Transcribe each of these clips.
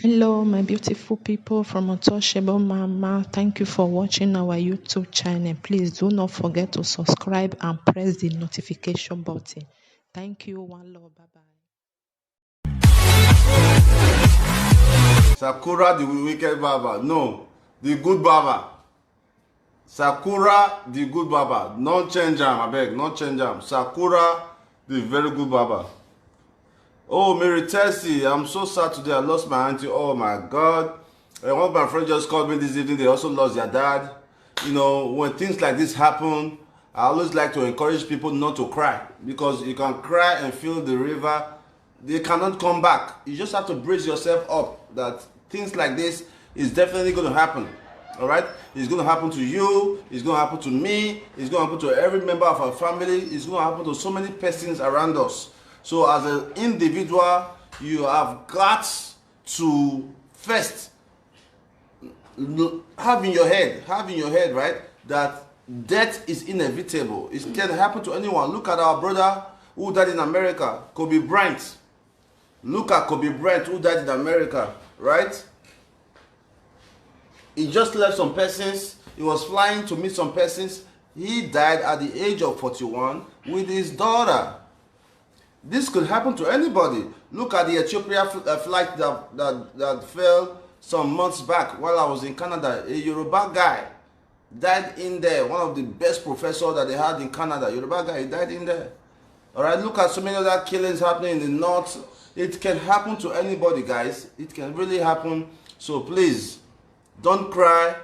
Hello, my beautiful people from Untouchable Mama. Thank you for watching our YouTube channel. Please do not forget to subscribe and press the notification button. Thank you. One love. Bye bye. Sakura the wicked Baba. No, the good Baba. Sakura the good Baba. Not change am, I beg, not change am. Sakura the very good Baba. Oh, Mary Tessie, I'm so sad today. I lost my auntie. Oh my God. And one of my friends just called me this evening. They also lost their dad. You know, when things like this happen, I always like to encourage people not to cry. Because you can cry and feel the river. They cannot come back. You just have to brace yourself up that things like this is definitely going to happen. All right? It's going to happen to you. It's going to happen to me. It's going to happen to every member of our family. It's going to happen to so many persons around us. So as an individual, you have got to first have in your head, right, that death is inevitable. It can happen to anyone. Look at our brother who died in America, Kobe Bryant. Look at Kobe Bryant who died in America, right? He just left some persons. He was flying to meet some persons. He died at the age of 41 with his daughter. This could happen to anybody. Look at the Ethiopia flight that fell some months back while I was in Canada. A Yoruba guy died in there. One of the best professors that they had in Canada. Yoruba guy, he died in there. All right, look at so many other killings happening in the north. It can happen to anybody, guys. It can really happen. So please, don't cry.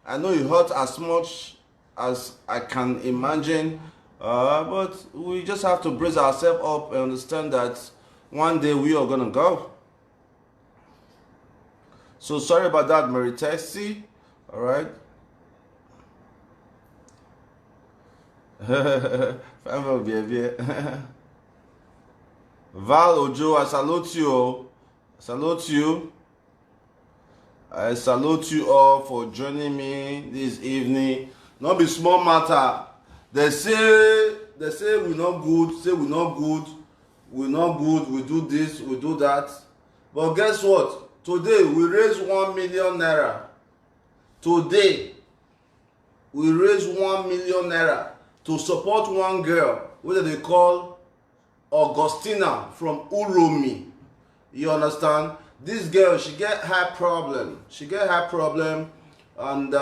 I know it hurts as much as I can imagine. But we just have to brace ourselves up and understand that one day we are gonna go. So sorry about that, Mary Tessie. All right. Val Ojo, I salute you. Salute you. I salute you all for joining me this evening. Not be small matter. They say we not good, say we not good, we not good, we do this, we do that. But guess what? Today we raise 1 million naira. Today we raise 1 million naira to support one girl, what they call Augustina from Uromi. You understand? This girl, she get heart problem. And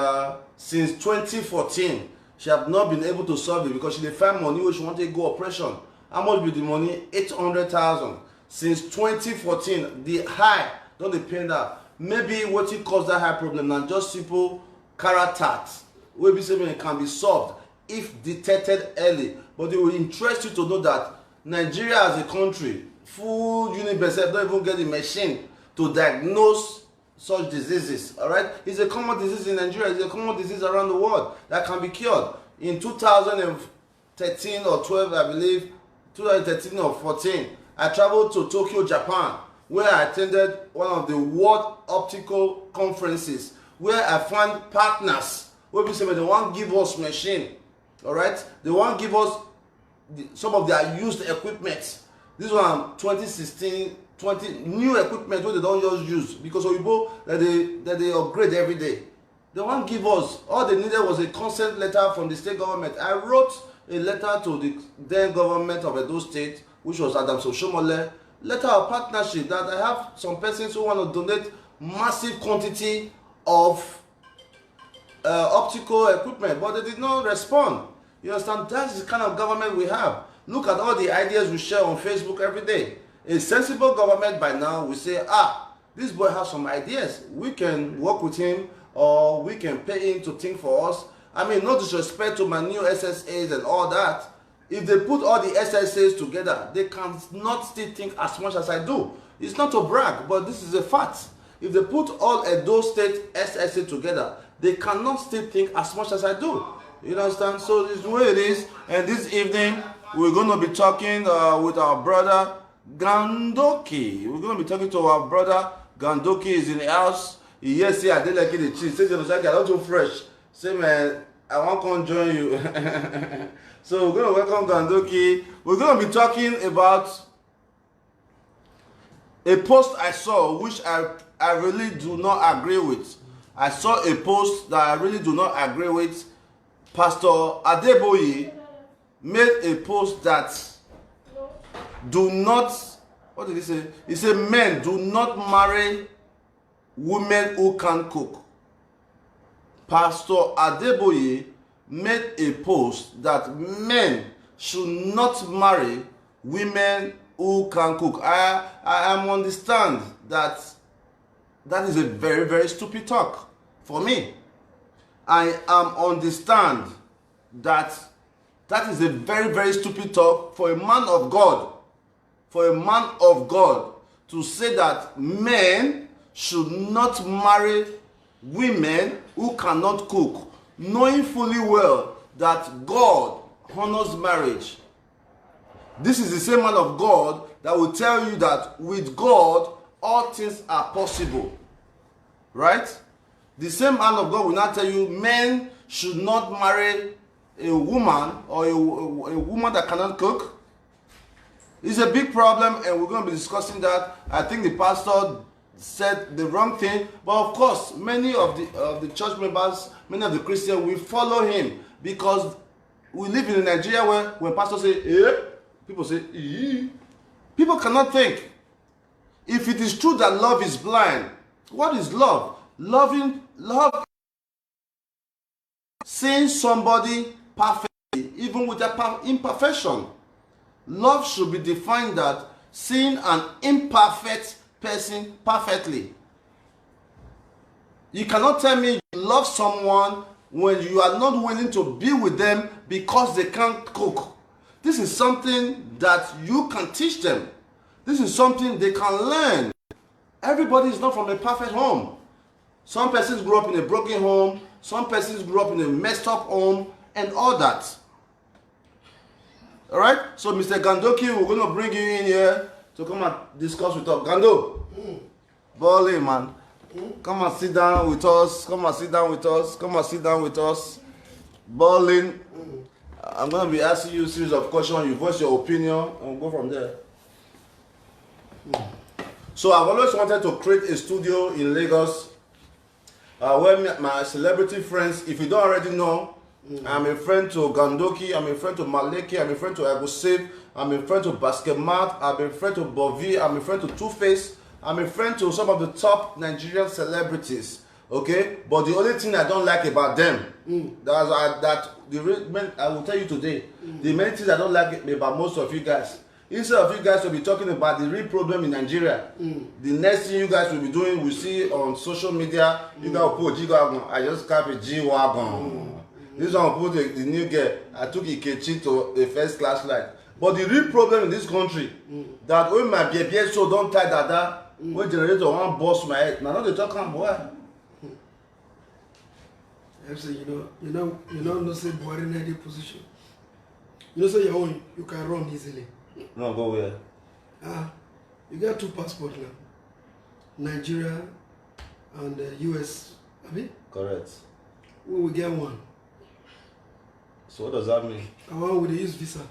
since 2014. She have not been able to solve it because she dey find money where she want to go operation. How much be the money? 800,000. Since 2014, the high don dey pain her. Maybe wetin cause that high problem na just simple cataract wey be say it can be solved if detected early. But it will interest you to know that Nigeria as a country, full Unibersef don't even get the machine to diagnose such diseases. All right, it's a common disease in Nigeria. It's a common disease around the world that can be cured. In 2013 or 12, I believe, 2013 or 14, I traveled to Tokyo, Japan, where I attended one of the World Optical Conferences, where I found partners where we say they want give us machine. All right, they want give us some of their used equipment. This one 2016. 20 new equipment wey they don just use because oyibo that they upgrade every day. They wan give us, all they needed was a consent letter from the state government. I wrote a letter to the then government of Edo State, which was Adams Oshomole, letter of partnership that I have some persons who want to donate massive quantity of optical equipment, but they did not respond. You understand? That's the kind of government we have. Look at all the ideas we share on Facebook every day. A sensible government by now will say, this boy has some ideas. We can work with him or we can pay him to think for us. I mean, no disrespect to my new SSAs and all that. If they put all the SSAs together, they cannot still think as much as I do. It's not to brag, but this is a fact. If they put all Edo State SSA together, they cannot still think as much as I do. You understand? So this is the way it is. And this evening, we're going to be talking with our brother, Gandoki. We're going to be talking to our brother. Gandoki is in the house. Yes, I did like the cheese. Say, I got too fresh. Say, man, I want to come join you. So we're going to welcome Gandoki. We're going to be talking about A post I saw which I really do not agree with. I saw a post that I really do not agree with. Pastor Adeboye made a post that do not, what did he say? He said men do not marry women who can cook. Pastor Adeboye made a post that men should not marry women who can cook. I understand that is a very, very stupid talk for me. I understand that is a very, very stupid talk for a man of God. For a man of God to say that men should not marry women who cannot cook, knowing fully well that God honors marriage. This is the same man of God that will tell you that with God all things are possible. Right? The same man of God will not tell you men should not marry a woman or a woman that cannot cook. It's a big problem, and we're going to be discussing that. I think the pastor said the wrong thing, but of course many of the church members, many of the Christians will follow him, because we live in Nigeria where when pastors say eh, people say eh. People cannot think. If it is true that love is blind, what is love? Love, seeing somebody perfectly, even with their imperfection. Love should be defined that seeing an imperfect person perfectly. You cannot tell me you love someone when you are not willing to be with them because they can't cook. This is something that you can teach them. This is something they can learn. Everybody is not from a perfect home. Some persons grew up in a broken home. Some persons grew up in a messed up home and all that. Alright? So Mr. Gandoki, we're going to bring you in here to come and discuss with us. Gando, ball in, man. Come and sit down with us. Come and sit down with us. Come and sit down with us. Ball in. I'm going to be asking you a series of questions. You voice your opinion and we'll go from there. So I've always wanted to create a studio in Lagos where my celebrity friends, if you don't already know, I'm a friend to Gandoki, I'm a friend to Maleki, I'm a friend to Agusave, I'm a friend to Basketmat, I'm a friend to Bovi, I'm a friend to Two-Face, I'm a friend to some of the top Nigerian celebrities. Okay, but the only thing I don't like about them, I will tell you today, the many things I don't like about most of you guys. Instead of you guys to be talking about the real problem in Nigeria, the next thing you guys will be doing, we see on social media, you guys will put G-Wagon, I just cap a G-Wagon. This one will put the new girl, I took Ikechi to a first class flight. But the real problem in this country, that when my baby so don't tie dada, when generator one bust my head, now they talk about boy. FC, you know, no say Buhari in any position. You know, say your own, you can run easily. No, go where? You got 2 passports now, Nigeria and US. Abi? Correct. We will get one. So what does that mean? I want with the use visa.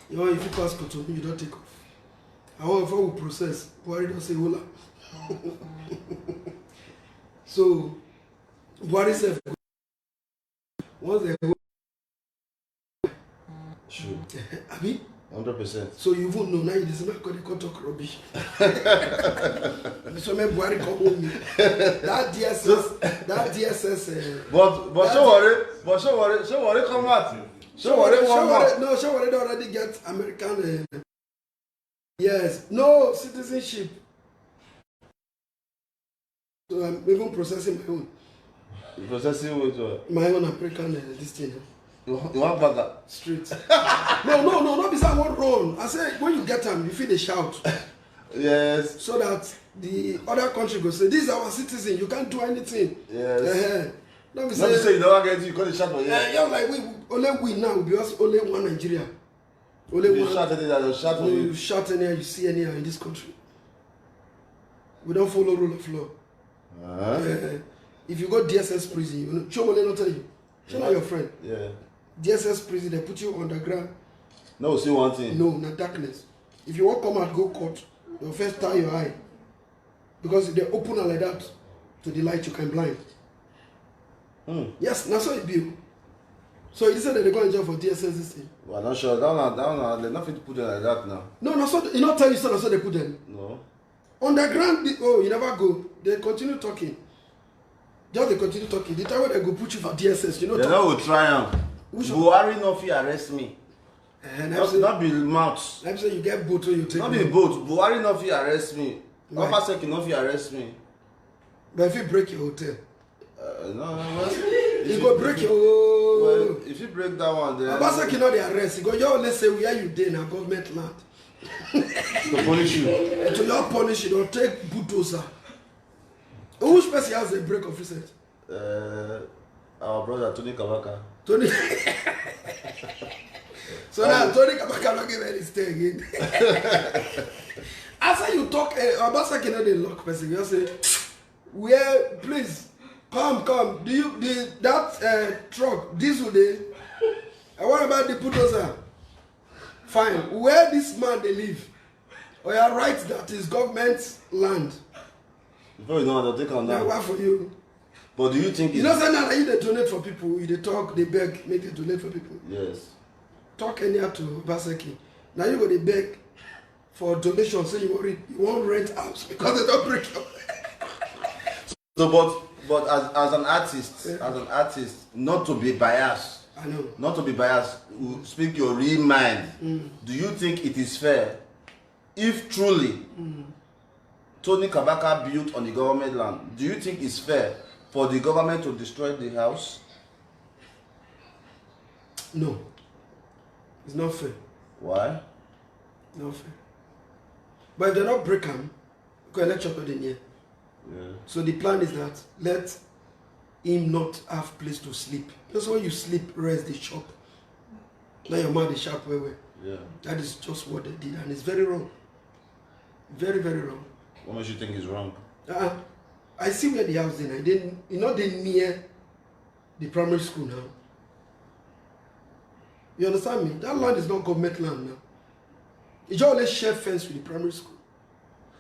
You know, if you passport to me, you don't take off. I want if I will process, Buhari don't say hola. So Buhari said, once they go, Sure. Abi? 100%. So you won't know now. You listen to the talk rubbish. So me Buhari come home me. That DSS. But so worry come out. So worry one more. No, so worry already get American. Yes, no citizenship. So I'm even processing my own. You processing with my own American this thing. You want burger? Street. No, because I want run. I say when you get them, you feel the shout. Yes. So that the other country go say, this is our citizen, you can't do anything. Yes. Not be say you don't get you call the shout for you. Yeah, like we now because only one Nigeria. Only you one. Shout anything, you shout for you. You shout anyhow, you see anyhow in this country. We don't follow rule of law. If you go DSS prison, you know, Chomole not tell you. Show not your friend. Yeah. DSS prison, they put you underground. No, see one thing. No, not darkness. If you want come out, go court. They'll first tie your eye. Because if they open it like that to the light, you can blind. Yes, that's what it be. So you said that they're going to jail for DSS this thing? Well, I'm not sure. They're not fit to put them like that now. No, so you not tell you so that's what they put them. No. Underground, you never go. They continue talking. Just they continue talking. The time when they go put you for DSS, you know. They know we'll try them. Buhari no fit arrest me. Not be mouth. I'm saying you get both when you take. Not be both. Buhari no fit arrest me. Obaseki no fit arrest me. But if you break your hotel. No. You go break your. Well, if you break that one, then. Obaseki not the arrest. You go, you let's say where you did now government land. To punish you. To not punish you, don't take bulldozer. Which person has a break of recent? Our brother Tony Kabaka. Tony. So now Tony Kabaka not give any stay again. After you talk, Obaseki not the lock person. You say, where please come. Do you that truck diesel day? And what about the bulldozer? Fine. Where this man they live? Or you are right that is government land. Before you know, they'll take on that. What for you? But do you think you know say now you they donate for people, you they talk, they beg, make they donate for people. Yes. Talk anyhow to Obaseki. Now you go they beg for donation, so you won't rent house because they don't break up. So but as an artist, not to be biased. I know. Not to be biased, speak your real mind. Do you think it is fair if truly Tony Kabaka built on the government land? Do you think it's fair for the government to destroy the house? No. It's not fair. Why? Not fair. But if they don't break them, because election to the near. Yeah. So the plan is that let him not have place to sleep. That's when you sleep, rest the shop. Now your mind is sharp way. Yeah. That is just what they did, and it's very wrong. Very, very wrong. What makes you think is wrong? I see where the house is. I didn't, they near the primary school now. You understand me? That land is not government land now. It just only share fence with the primary school.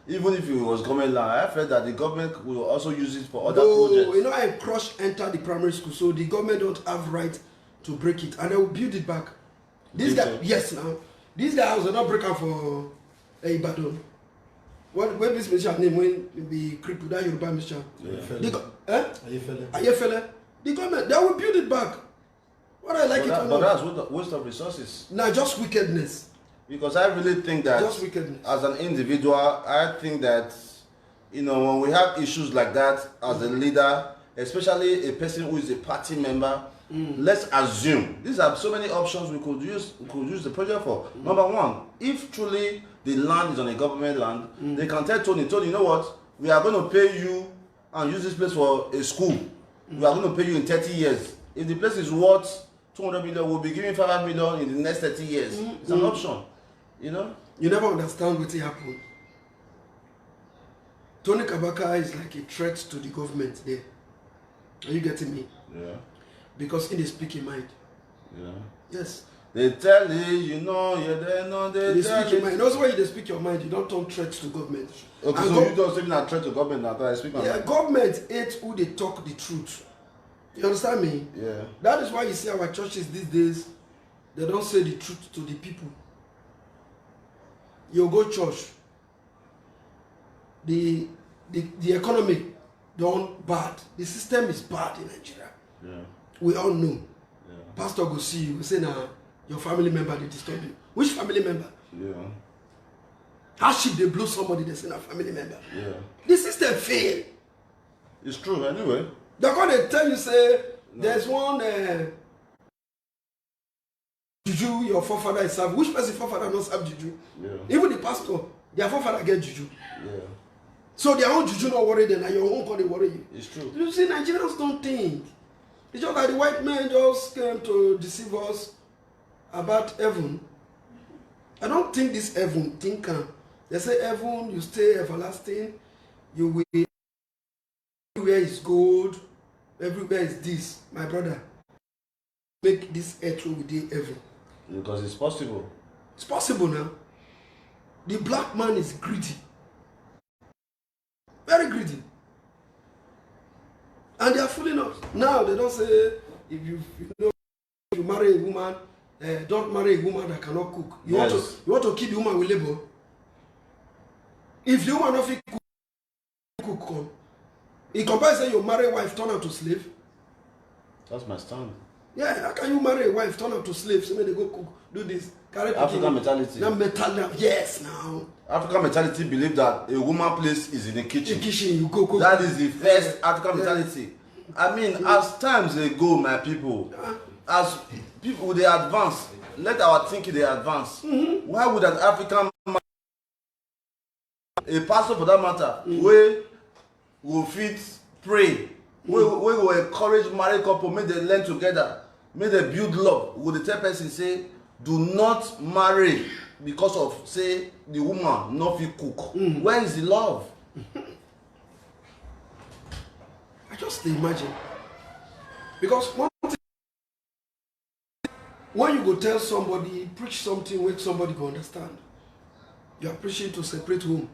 Even if it was government land, I felt that the government will also use it for other projects. I crush enter the primary school, so the government don't have right to break it, and they will build it back. This guy, yes, now these guys are not breaking for Ibadan. What this mission name when be crippled that Yoruba mission? Ayefele. The government they will build it back. What I like but that's waste of resources. Nah, just wickedness. Because I really think that as an individual, I think that, when we have issues like that as a leader, especially a person who is a party member, let's assume, these are so many options we could use the project for. Number one, if truly the land is on a government land, they can tell Tony, you know what, we are going to pay you and use this place for a school. We are going to pay you in 30 years. If the place is worth 200 million, we'll be giving 500 million in the next 30 years. It's an option. You never understand what happened. Tony Kabaka is like a threat to the government there. Are you getting me? Yeah. Because he speak in mind. Yeah. Yes. They tell you, they speak your mind. That's why you speak your mind. You don't turn threats to government. Okay, so you don't say a threat to government now. I speak my mind. Government hates who they talk the truth. You understand me? Yeah. That is why you see our churches these days, they don't say the truth to the people. You go church, the economy done bad. The system is bad in Nigeria. Yeah. We all know. Yeah. Pastor go see you, say now your family member they disturb you. Which family member? Yeah. How should they blow somebody they say na family member? Yeah. The system fail. It's true anyway. They're gonna tell you say there's one juju your forefather is serve. Which person forefather not serve juju? Yeah. Even the pastor, their forefather get juju. Yeah. So their own juju not worry them, and your own they worry you. It's true. You see, Nigerians don't think. It's just that the white men just came to deceive us about heaven. I don't think this heaven thinker. They say heaven, you stay everlasting, you will. Everywhere is gold, everywhere is this, my brother. Make this earth with the heaven. Because it's possible. It's possible now. The black man is greedy. Very greedy. And they are fooling us. Now they don't say if you marry a woman, don't marry a woman that cannot cook. You want to keep the woman with labor. If the woman not fit cook, in comparison, you marry a wife, turn her to slave. That's my stand. Yeah, how can you marry a wife, turn her to slave, so they go cook, do this, carry African mentality. Yes, now. African mentality believe that a woman place is in the kitchen. In the kitchen, you go cook. That is the first African mentality. I mean, as times go, my people, as people they advance, let our thinking they advance. Why would an African man, a pastor for that matter, we will fit pray, we will encourage married couple, make them learn together, make them build love. Would the tell person say, do not marry because of say the woman not fit cook? Where is the love? I just imagine, because one thing, when you go tell somebody, preach something where somebody go understand, you are preaching to separate home.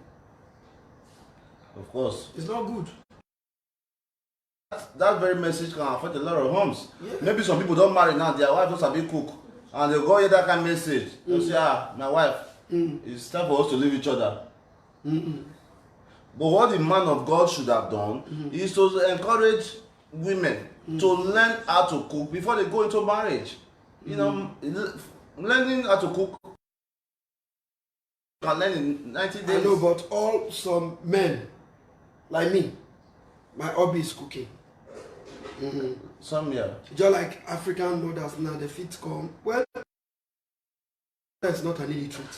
Of course, it's not good. That very message can affect a lot of homes. Yeah. Maybe some people don't marry now, their wife just a big cook, and they go hear that kind of message. They say, my wife, it's time for us to leave each other. But what the man of God should have done is to encourage women to learn how to cook before they go into marriage. You know, learning how to cook can learn in 90 days. I know, but some men like me, my hobby is cooking. Some, yeah. Just like African mothers now, the feet come. Well, that's not an illiterate.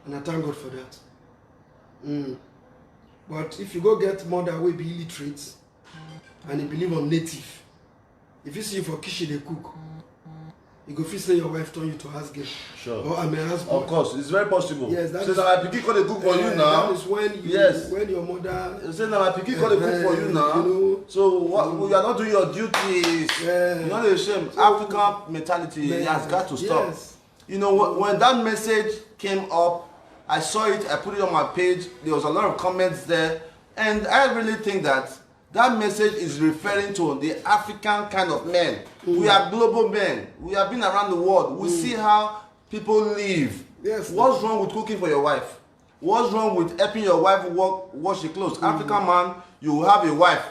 And I thank God for that. But if you go get mother will be illiterate and you believe on native, if you see you for kitchen they cook, you go feel say your wife turn you to house girl. Sure. Or I'm a husband. Of course, it's very possible. Yes, that say is. Now my pikin come dey cook for you now. That is when you, yes. When your mother. Say now my pikin come dey cook for you now. You know, so what, you are not doing your duties. You're not ashamed. So, African mentality has got to stop. Yes. You know when that message came up, I saw it. I put it on my page. There was a lot of comments there, and I really think that message is referring to the African kind of men. We are global men. We have been around the world. We see how people live. Yes. What's wrong with cooking for your wife? What's wrong with helping your wife wash the clothes? African man, you will have a wife.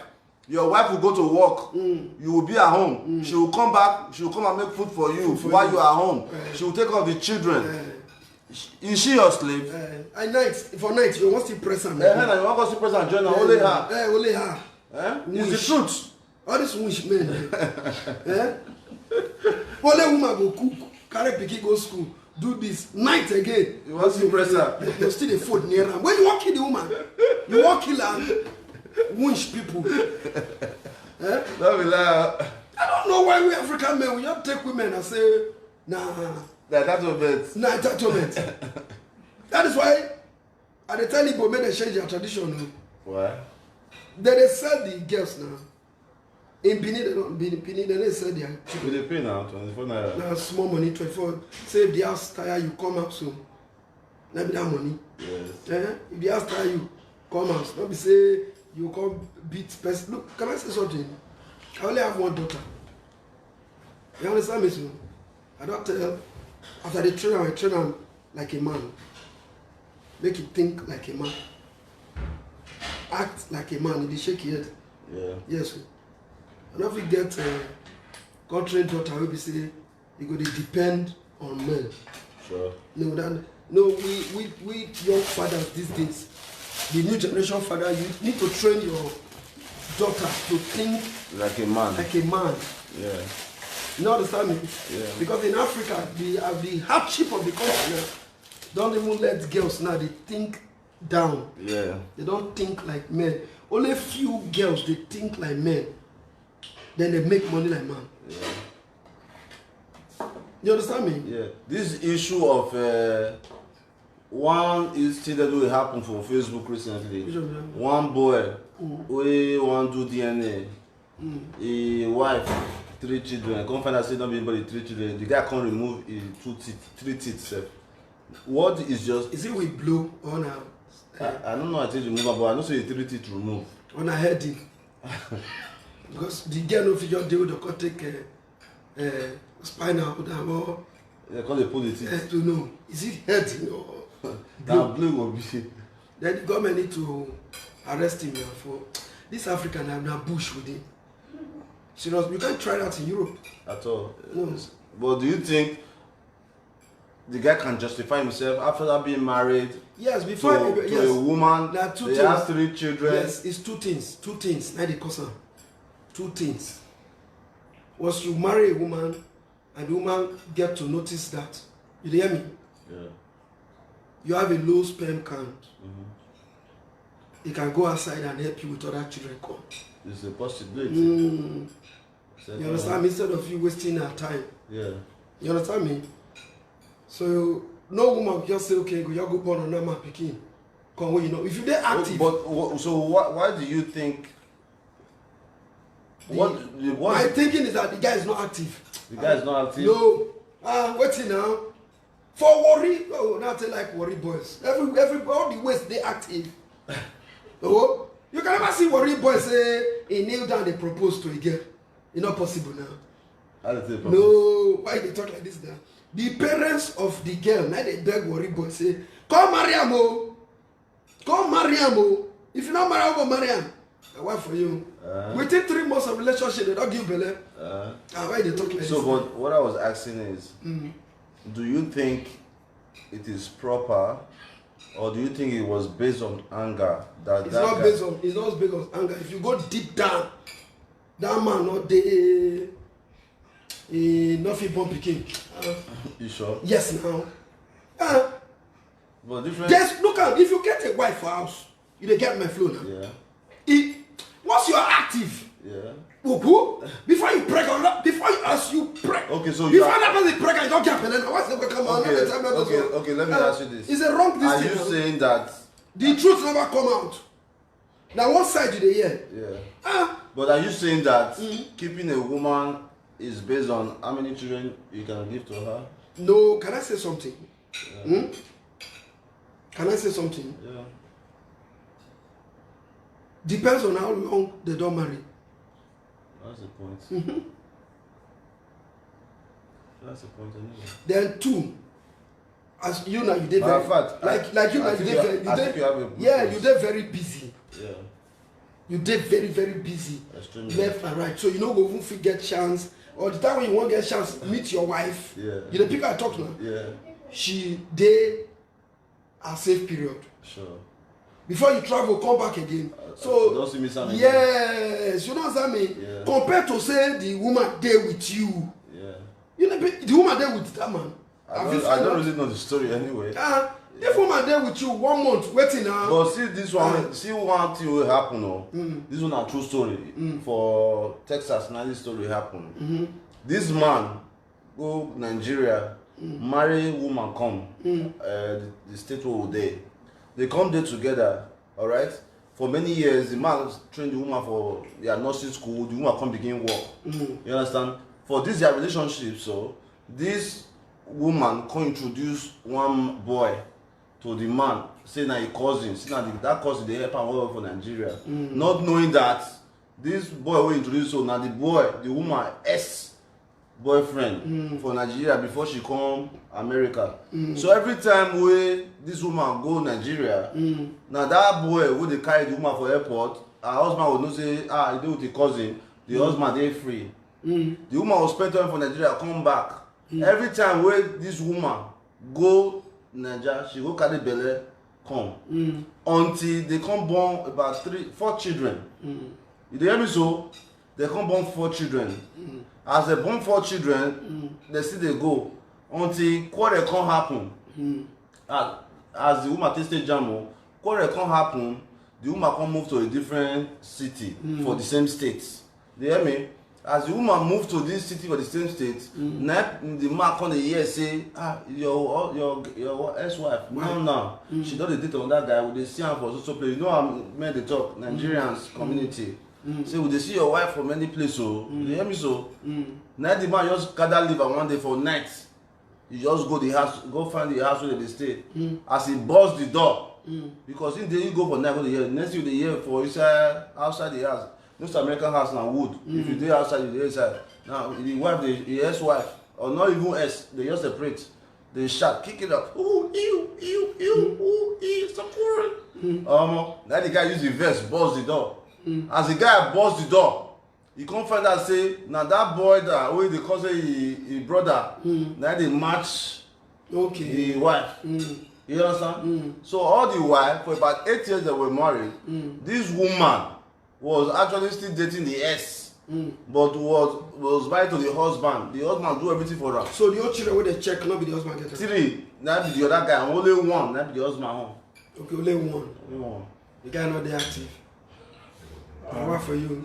Your wife will go to work. You will be at home. She will come back. She will come and make food for you while you are home. She will take care of the children. Is she your slave? For night, you want to press her. You want to press her and join her? Only her. Only her. It's the truth. All these wish men. Only woman go cook, carry pikin go school, do this night again. You want to press her? You still the food near her. When you want kill the woman, you want kill her. Wish people. Don't be like. I don't know why we African men we just take women and say nah. Entitlement. Nah, entitlement. That is why I tell Igbo make them change their tradition. Why? They sell the girls now. In Benin, they sell their children. They pay now 24 naira. Now small money, 24. Say if the house tire you, come out soon. Let me that money. Yes. If the house tire you, come out. Don't be say you come beat person. Look, can I say something? I only have one daughter. You understand me, sir? I don't tell. After they train her, I train her like a man. Make it think like a man. Act like a man. They shake your head. Yeah. Yes, sir. And if you get a country daughter, we be say you go to depend on men. Sure. We young fathers these days, the new generation father, you need to train your daughter to think like a man. Like a man. Yeah. You understand me? Yeah. Because in Africa, the hardship of the country now, don't even let girls now, they think down. Yeah. They don't think like men. Only few girls, they think like men. Then they make money like man. Yeah. You understand me? Yeah. This issue of one incident will happen for Facebook recently. One boy we want to do DNA. A wife, 3 children. Come find out say not be anybody 3 children. The guy can't remove his 3 teeth. What is just? Is it with blue or now? I don't know I take removal, but I know say you treat it remove. When I heard it, because the girl no fit just dey with the cut take spinal down or They call the police. to know is it hurting or Now blue will be. then the government need to arrest him for this African na bush with him. Serious, you can't try that in Europe. At all. No. But do you think the guy can justify himself after that being married Yes, before to a woman? There are two they things. have 3 children. Yes, it's two things. Now they cause am. 2 things. Once you marry a woman and the woman get to notice that, you hear me? Yeah. You have a low sperm count. Mm-hmm. He can go outside and help you with other children come. It's a possibility. You understand me? Instead of you wasting her time. Yeah. You understand me? So no woman will just say, okay, go you go born on normal pikin. Come when you know. If you dey active. So why do you think? My thinking is that the guy is not active. The guy is not active. No. Waiting now. For worry. Oh, now they like worry boys. Every all the ways they active. Oh, you can never see worry boys say he kneel down they propose to a girl. It's not possible now. How do they propose? No, why they talk like this now? The parents of the girl now they beg worry boy say, come marry am o, come marry am o. If you not marry am, go marry am. I wife for you. Within 3 months of relationship, they don't give belle. Why they talk like this? So, but what I was asking is, do you think it is proper, or do you think it was based on anger? It's not based on anger. If you go deep down, that man not dey nothing born pikin. You sure? Yes, now. But different. Just look at if you get a wife for house, you dey get my flow now. Yeah. Once you are active, Yeah. before you pregnant, before you ask you pregnant. Okay, so before that person pregnant, you don't get pregnant. What's the come on? Okay. Let me ask you this. It's a wrong Are thing. you saying that? The truth never come out? Now one side you dey hear. Yeah. But are you saying that keeping a woman is based on how many children you can give to her? No, can I say something? Yeah. Can I say something? Yeah. Depends on how long they don't marry. That's the point. That's the point anyway. Then 2, as you now you did Matter very of fact, like you now you did very you did very busy. Yeah. You did very very busy. Extremely. Left and right. So you know go even fit get chance. Or the time when you won't get chance, meet your wife. Yeah. You the pick her talk now. Yeah. She dey a safe period. Sure. Before you travel, come back again. So don't see me something. yes, you know what I mean? Yeah. Compared to say the woman there with you. Yeah. You know the woman there with that man. I don't really know the story anyway. If woman there with you 1 month waiting now. But see this one, see one thing will happen. Oh, this one a true story for Texas. Now this story happen. This man go Nigeria, marry woman come the state where they come there together. All right. For many years, the man trained the woman for their nursing school. The woman come begin work. You understand? For this their relationship, so this woman come introduce one boy to the man, say na him cousin, say na that cousin dey help am well for Nigeria, not knowing that this boy wey introduce so na the boy, the woman ex-boyfriend for Nigeria before she come America. So every time wey this woman go Nigeria, na that boy wey dey carry the woman for airport, her husband go know say he dey with the cousin, the husband dey free. The woman go spend time for Nigeria, come back. Every time wey this woman go Nigeria, she go carry belle come until they come born about 4 children. You dey hear me so? They come born 4 children. As they born 4 children, they still dey go until quarrel come happen. As the woman take stay jam o, quarrel come happen, the woman come move to a different city for the same state. You hear me? As the woman move to this city for the same state, now the man come dey hear say, your ex-wife now she don dey date on that guy, we dey see am for so place. You know how men dey talk, Nigerians community. Say we dey see your wife for many places o. You hear me so? Now the man just gather leave am one day for night. He just go the house, go find the house where they stay. As he burst the door, Because in there you go for night, go the year. Next you the year for outside the house. Most American house now wood. If you do outside, you do inside. Now the wife, the ex-wife, or not even ex, they just separate. They shout, kick it up. Ooh, ooh, stop quarreling. Now the guy use the vest, bust the door. As the guy bust the door, you can't find out say now that boy that wey dey call say he brother, now they match the wife. You understand? So all the while, for about 8 years they were married, this woman was actually still dating the ex, but was married to the husband. The husband do everything for her. So the old children wey dey check not be the husband get them? 3, that be the other guy, and only 1, that be the husband home. Okay, only one. Only 1. The guy not dey active. What for you?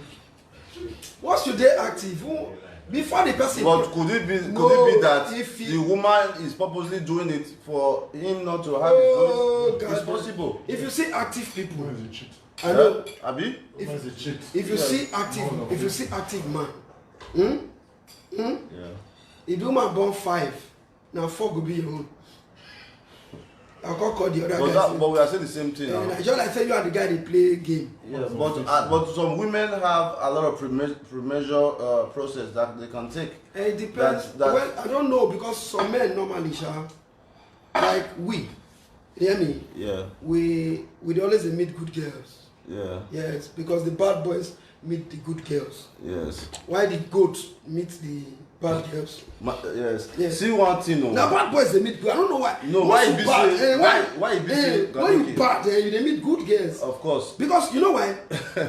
Once you dey active, before the person. But could it be that the woman is purposely doing it for him not to have his voice? It's possible. If you see active people, Who is the cheat? I know. Abi? Who is the cheat? If you see active man, Yeah. if the woman born 5, now 4 go be your own. I can't call the other guy. But we are saying the same thing now. Just like say you are the guy they play game. Yeah, but some women have a lot of premature process that they can take. It depends. Well, I don't know because some men normally, like we, you hear me? Yeah. We always meet good girls. Yeah. Yes, because the bad boys meet the good girls. Yes. Why the goats meet the bad girls? Yes. See one thing, no. Now bad boys they meet good. I don't know why. No, why you be saying? Why you be saying? When you bad, you they meet good girls. Of course. Because you know why?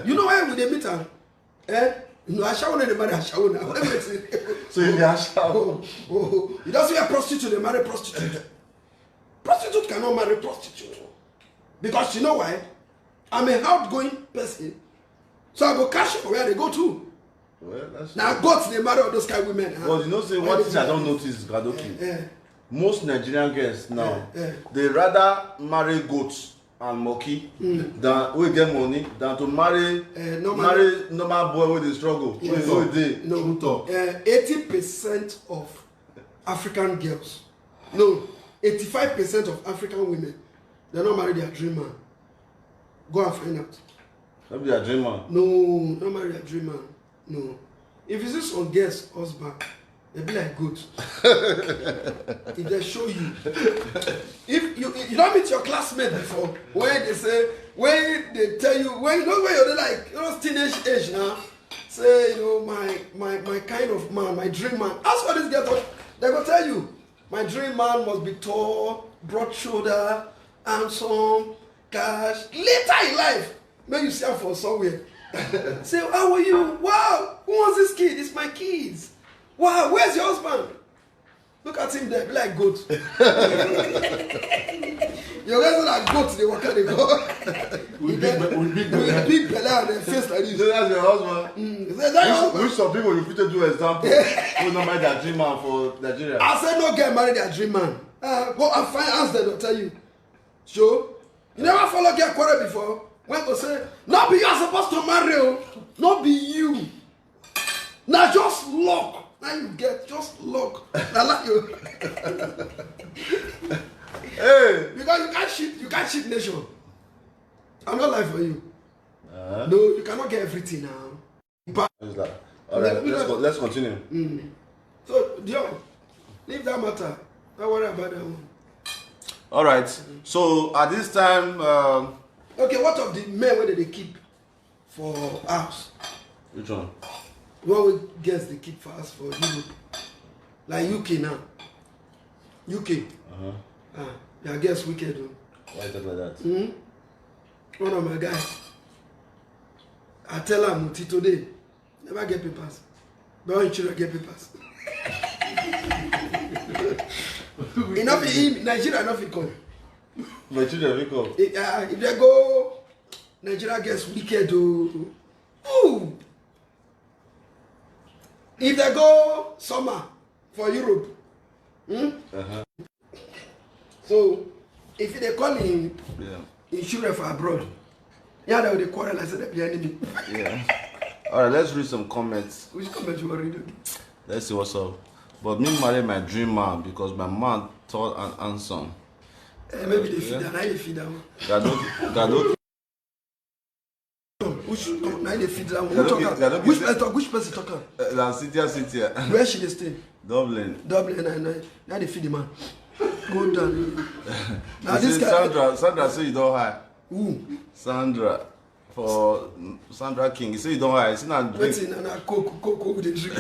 You know why we they meet her? No, I shall not marry. I shall not. So you dey shout. You don't see a prostitute they marry prostitute. Prostitute cannot marry prostitute because you know why? I'm a outgoing person, so I go cash for where they go to. Well, that's now goats they marry all those kind of women. But you know, say one thing I don't notice, Gadoki. Most Nigerian girls now, they rather marry goats and monkey than we get money than to marry normal boy with the struggle. Yes. So they No, 80% of African girls, no, 85% of African women, they don't marry their dream man. Go and find out. That be a dream man. No, don't marry their dream man. No. If you see some girls' husband, they be like good. If they show you, if you don't meet your classmate before, when they tell you, when you know when you're like, you know, teenage age now, say, you know, my kind of man, my dream man. Ask for this girl, they go tell you, my dream man must be tall, broad shoulder, handsome, cash. Later in life, when you see her for somewhere, say, how are you? Wow, who wants this kid? It's my kids. Wow, where's your husband? Look at him there, be like goat. Your guys are like goats, they walk out, they go. With big belly and their face like this. So that's your husband. Which some people you fit to do example who not marry their dream man for Nigeria. I said no girl marry their dream man. Go and find answer, they'll tell you. Sure? You never follow girl quarrel before? When go say, not be you are supposed to marry, not be you. Now just luck. Now you get just luck. Now like you. Hey. Because you can't cheat nation. I'm not lying for you. No, you cannot get everything now. But all right, let's continue. So, Dio, leave that matter. Don't worry about that one. All right. So at this time, Okay, what of the men where they keep for house? which one? What we guess they keep for us for Europe? Like UK now. UK. I guess wicked one. Why talk like that? One of my guys. I tell her Muti today, never get papers. But when children get papers. Enough in Nigeria, enough in come. My children wake up. If they go, Nigeria gets wicked. Ooh. If they go summer for Europe, so if they call in children for abroad, they will quarrel and say they're the enemy. Yeah. All right, let's read some comments. Which comment you already do? Let's see what's up. But me marry my dream man because my man tall and handsome. Maybe they feed them. Now they feed them. Gadoki. Which now they feed them? Which person talking? Cynthia. Where she dey stay? Dublin. Now they feed the man. Go down. Now this guy. Sandra say you don't hire. Who? Sandra. For Sandra King. He say you don't hire. See now drink. Waiting and I coke with the drink.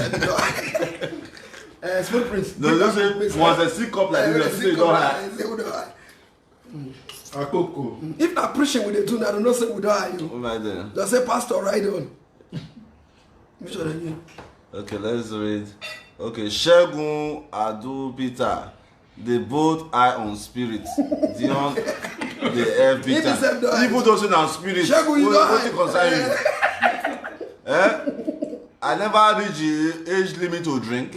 Small Prince. No, just say once a sick up like this, say you don't hire. If I preaching with the tune, I don't know say we don't hire you. Oh my God. Just say pastor right on. Which one again? Okay, let's read. Okay, Shegun Adu Peter. They both eye on spirit. Dion, they have Peter. People don't say on spirit. Shegun, you don't what concern you? I never reach the age limit to drink.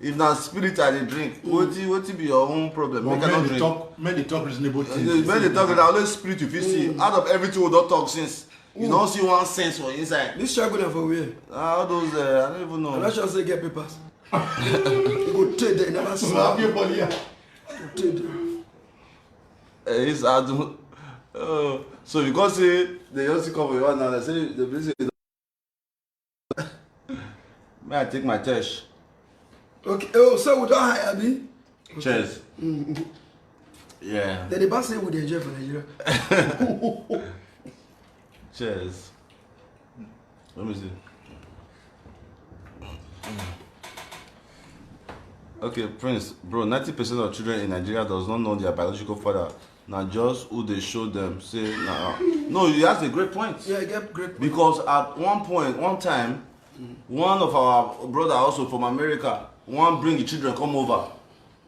If na spirit I dey drink, what be your own problem? Well, Make I not drink. Men dey talk reasonable things. Men dey talk na only spirit you fit see. Out of everything we don talk since, you don see one sense for inside. This Shegun na for where? All those I don't even know. I'm not sure say get papers. You go trade there, never see. It's Adu. So because say they just come with one now, they say the place. May I take my church? Okay. Oh, so we don't hire me. Chairs. Yeah. Then the boss say we dey enjoy for Nigeria. Chairs. Let me see. Okay, Prince, bro, 90% of children in Nigeria does not know their biological father. Now just who they show them. Say, nah. No, you asked a great point. Yeah, I get great. Because at one time, one of our brother also from America, one bring the children come over.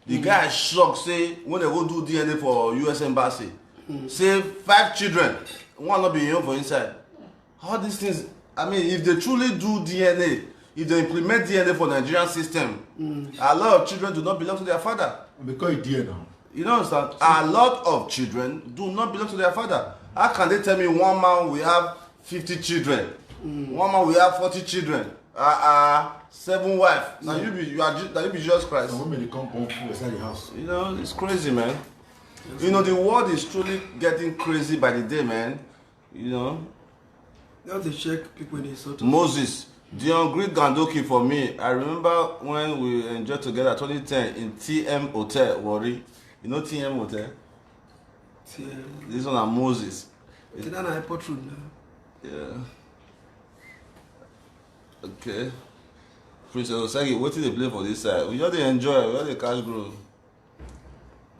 The guy shocked, say, when they go do DNA for US Embassy, say 5 children, one not be here for inside. All these things, I mean, if they truly do DNA, if they implement DNA for Nigerian system, a lot of children do not belong to their father. Because it's there now. You know what I'm saying? A lot of children do not belong to their father. How can they tell me one man will have 50 children? One man will have 40 children? 7 wives. Now you be Jesus Christ. Some women they come home full inside the house. You know, it's crazy, man. You know, the world is truly getting crazy by the day, man. You know. Now they check people in the sort of Moses, Dion Greet Gandoki for me. I remember when we enjoyed together 2010 in TM Hotel, Warri. You know TM Hotel? This one are Moses. It's not an airport road now. Yeah. Okay. Princess Osagi, what did they play for this side? We just enjoy, we just cash grow.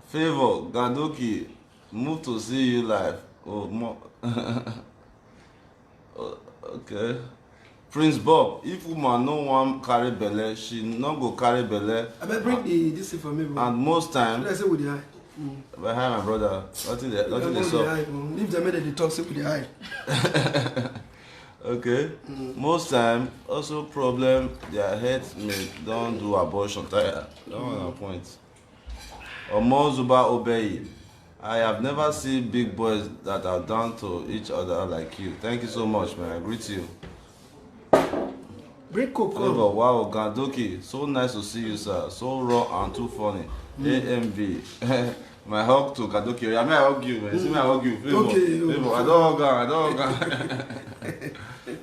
Favor, Gandoki, move to see you live. Oh, more. Okay. Prince Bob, if woman no one carry belle, she not go carry belle. I better bring this thing for me, bro. And most time, I say with the eye. But hi, my brother. Nothing they Leave saw. them make the talk, say with the eye. Okay. Most time, also problem their heads may don't do abortion. That one a point. Omo Zuba Obey. I have never seen big boys that are down to each other like you. Thank you so much, man. I greet you. Bring coke. Wow, Gandoki. So nice to see you, sir. So raw and too funny. AMV. My hug to Gandoki. I mean, I hug you, man. See me, I hug you. Favor. Okay. Favor. I don't hug her.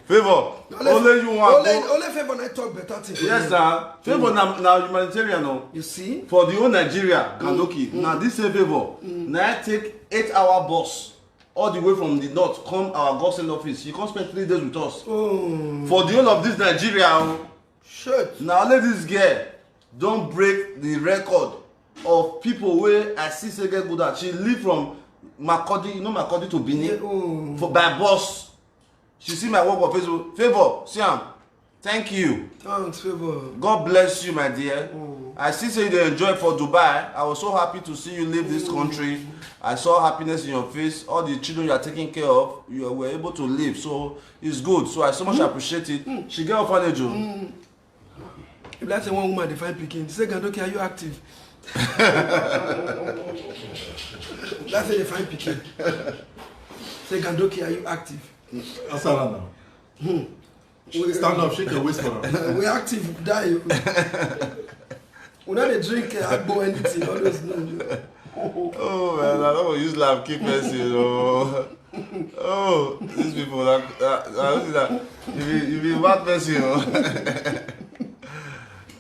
Favor. Only you want. Only Favor and I talk better things. Yes, sir. Favor now humanitarian, no. You see? For the whole Nigeria, Gandoki. Now this same Favor. Now I take 8-hour bus all the way from the north, come our government office. You can't spend 3 days with us. For the whole of this Nigeria. Shit. Now let this girl don't break the record of people where I see say get good at. She live from Makurdi, you know Makurdi to Benin, by bus. She see my work on Facebook. Favor, see am. Thank you. Thanks, Favor. God bless you, my dear. I see say you dey enjoy for Dubai. I was so happy to see you leave this country. I saw happiness in your face. All the children you are taking care of, you were able to live. So it's good. So I so much appreciate it. She get orphanage. If that's the one woman they find picking, say Gandoki, are you active? That's the fine picking. Say Gandoki, are you active? Asara now. Stand up, shake your waist for her. We active, die. We not drink agbo anything, always no. Oh man, I don't use laugh keep person, you know. Oh, these people that you be bad person, you know.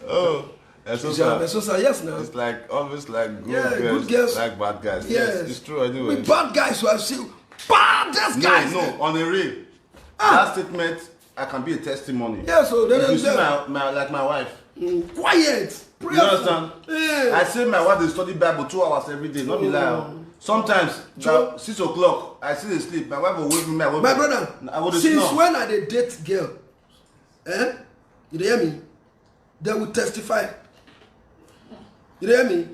Oh, Esosa, yes now. it's like always like good Yeah, girls, good girls. like bad guys. Yes. It's true anyway. With bad guys who have seen baddest guys. No, on a real. That statement, I can be a testimony. Yeah, so then If you see my wife. quiet. You understand? Yeah. I say my wife dey study Bible 2 hours every day, not be lie. Sometimes, True. 6 o'clock, I still dey sleep. My wife will wake me. My brother, I go dey since snore. when I dey date girl, you dey hear me? They will testify. You dey hear me?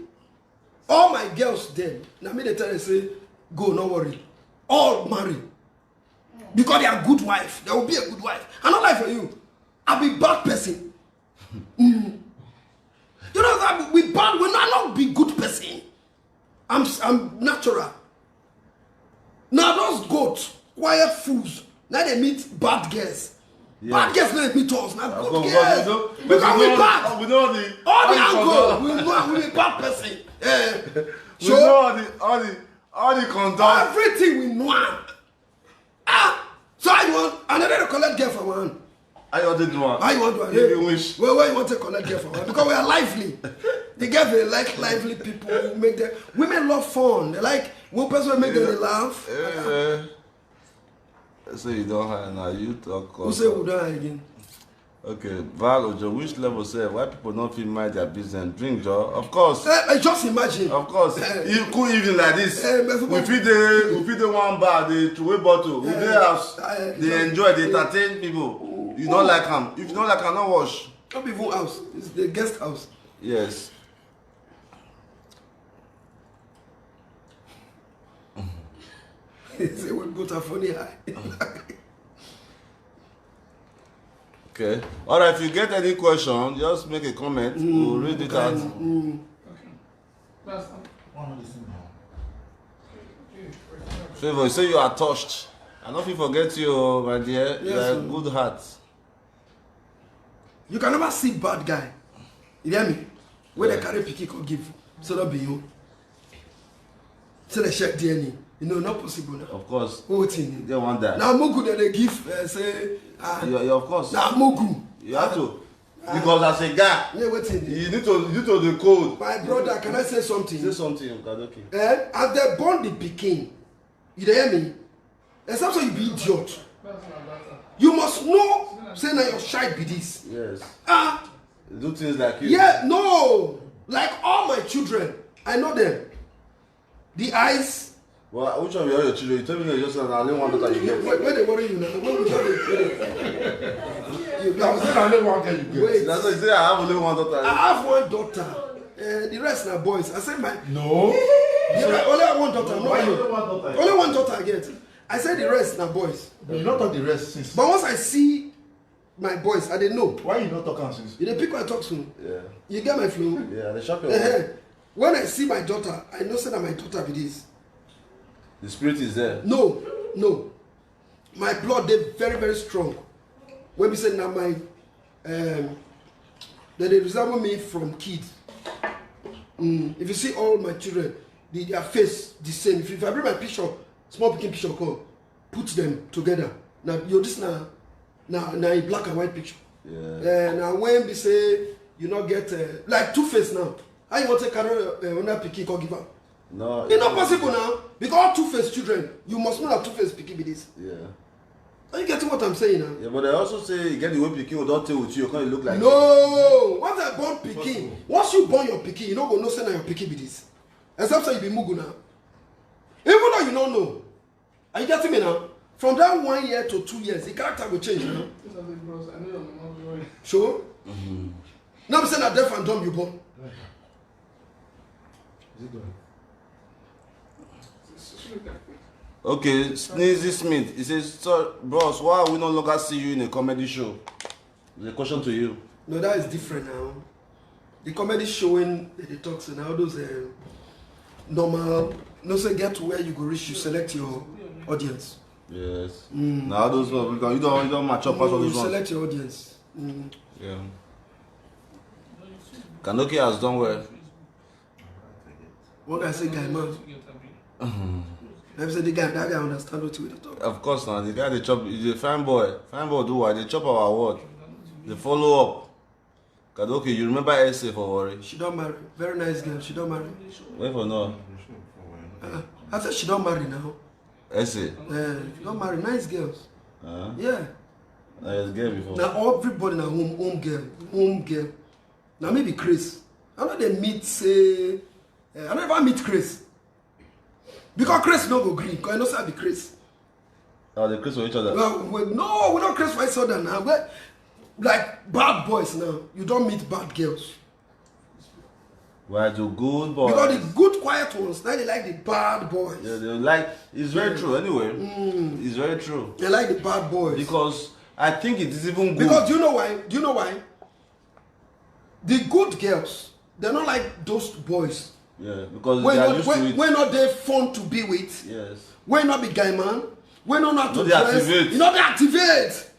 All my girls then, na me dey tell them say, go, no worry. All marry. Because they are good wife. They will be a good wife. I not lie for you. I be bad person. You know that we bad, we not be good person. I'm natural. Now those goats, quiet fools, now they meet bad girls. Yeah. Bad girls now they meet us. Now good Because girls. Because we bad. We know the All the angle, we know we be bad person. We know all the conduct. Everything we know. So I want another to collect girl from one. I ordered one. How you want to If you wish. Well, where you want to collect girl from one? Because we are lively. The girls they like lively people. Make them women love fun. They like one person make them laugh. So you don't have now. You talk. Who say we don't again? Okay, Val Ojo, which level say why people don't feel mind their business? Drink, Joe. Of course. Just imagine. Of course. You could even like this. We feed the one bar, the two-way bottle. We dey house. They enjoy, they entertain people. You don't like them. If you don't like them, not wash. Not even house. It's the guest house. Yes. Say we go to funny high. Okay. All right. If you get any question, just make a comment. We'll read it out. Favor, you say you are touched. I don't feel forget you, my dear. You are a good heart. You can never see bad guy. You hear me? Where they carry picky could give. So that be you. So they check DNA. You know, not possible now. Of course. Whole thing. They want that. Now Mugu that they give say You of course. now Mugu. You have to. Because as a guy, Yeah, what's in you need to the code. My brother, can I say something? Say something, okay. As they born the pikin, you hear me? And sometimes you be idiot. You must know, say now your child be this. Yes. Ah, Do things like you. yeah, no. Like all my children, I know them. The eyes. Well, which one of your children? You tell me that you just only one daughter you get. Where they worry you now? Where would you I was saying I only one girl you get. Wait. That's why you say I have only one daughter. I have one daughter. The rest are boys. I said my No. I only have one daughter. No, Why you only one daughter? only one daughter I get. I said the rest are boys. But you not talk the rest since. But once I see my boys, I didn't know. Why you not talk am since? You dey pick what I talk to. Yeah. You get my flow. Yeah, they shop your way. When I see my daughter, I know say that my daughter be this. The spirit is there. No. My blood they very very strong. When we say now my they resemble me from kids. If you see all my children, their face the same. If I bring my picture, small picture come, put them together. Now you this now a black and white picture. Yeah. Now when we say you not get like two-face now, how you want to carry another pikin come give am? No. It's not possible now because all two-face children, you must know that two-face pikin be this. Yeah. Are you getting what I'm saying now? Yeah, but they also say you get the way pikin will don't tell with you can't look like. No, once I born pikin, once you born your pikin, you no go know say na your pikin be this. Except say you be mugu now. Even though you don't know, are you getting me now? From that 1 year to 2 years, the character will change. You know? Sure. Now I'm saying that deaf and dumb you born. Is it going? Okay, Sneezy Smith. He says, "So, bros, why we no longer see you in a comedy show?" The question to you. No, that is different now. The comedy showing they talk so now those normal. No say get to where you go reach, you select your audience. Yes. Now those ones because you don't match up as all You those ones. select your audience. Yeah. Kanoki has done well. One guy say guy man. Let me say that guy understand what we talk. Of course now, the guy they chop, he's a fine boy. Fine boy do what? They chop our word. They follow up. Kadoki, you remember Essay for worry? She don't marry. Very nice girl. She don't marry. Wait for no. I said she don't marry now. Essay. She don't marry. Nice girls. Yeah. I was gay before. Now everybody now home girl. Now maybe Chris. I know they meet say. I never meet Chris. Because Chris no go green. Because I know say I be Chris. Oh, they Chris for each other. No, we don't Chris for each other now. But like bad boys now, you don't meet bad girls. Why do good boys? Because the good quiet ones, now they like the bad boys. Yeah, they like. It's very true. Anyway, it's very true. They like the bad boys. Because I think it is even good. Because do you know why? Do you know why? The good girls, they're not like those boys. Yeah, because they are used to it. We're not they fun to be with. Yes. We're not be guy man. We're not to they dress. activate. You know they activate.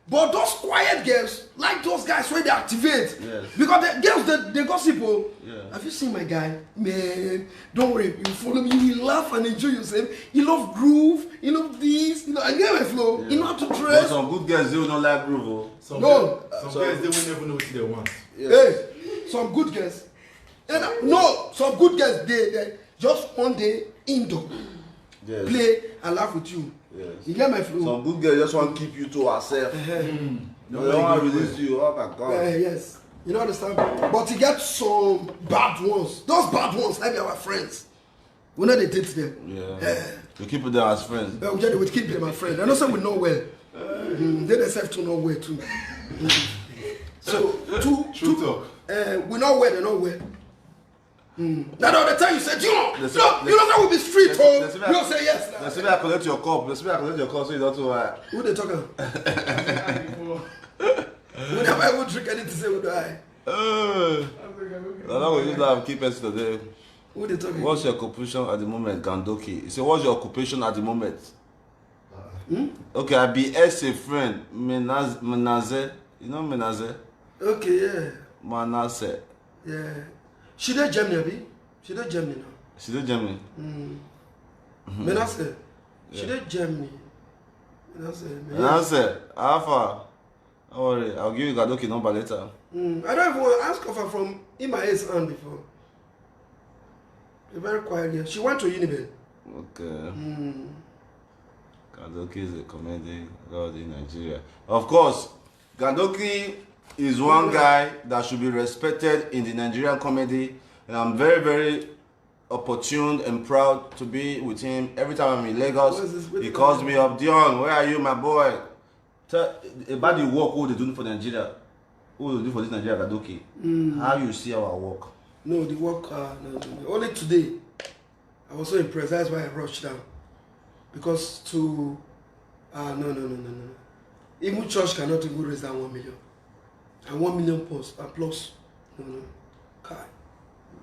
But those quiet girls, like those guys where they activate. Yes. Because the girls they gossip. Oh. Yeah. Have you seen my guy? Man, don't worry. You follow me. He laugh and enjoy yourself. He love groove. He love this. You know, I get my flow. Yeah. He know how to But dress. some good girls they will not like groove. Oh. Some No. guys they will never know what they want. Hey, some good girls. No, some good girls they just one day indoor Yes. play and laugh with you. Yes. You get my flow? Some good girls just want to keep you to herself. They don't want to release you. Oh my God. Yes. You know understand? But you get some bad ones. Those bad ones like our friends. We know they date them. Yeah. You keep them as friends. We just would keep them as friends. I know some we know well. They themselves to know well too. So True talk. we know where they know where. Now all the time you said, you know that will be street home. You don't say yes now. Let's say I collect your cup. Let's say I collect your cup so you don't know. Who they talking? We never even drink anything to say with the eye. I'm not going to use that keep us today. Who they talking? What's your occupation at the moment, Gandoki? He said, what's your occupation at the moment? Okay, I be as a friend. Menaze. You know Menaze? Okay, yeah. Manasseh. Yeah. She did Germany, Abi. She did Germany now. She did Germany. Menace. She did Germany. Menaze. Alpha. Don't worry, I'll give you Gandoki number later. I don't even want to ask her from Ima's hand before. A very quiet girl. She went to Uniben. Okay. Gandoki is a comedy god in Nigeria. Of course, Gandoki is one guy that should be respected in the Nigerian comedy, and I'm very, very opportune and proud to be with him. Every time I'm in Lagos, he calls me up, Dion, where are you, my boy? Tell about the work who they do for Nigeria. Who they do for this Nigeria, Gandoki. How you see our work? No, the work, no. Only today, I was so impressed. That's why I rushed down. Because no. Even church cannot even raise that 1 million. And 1 million plus. No. Kai.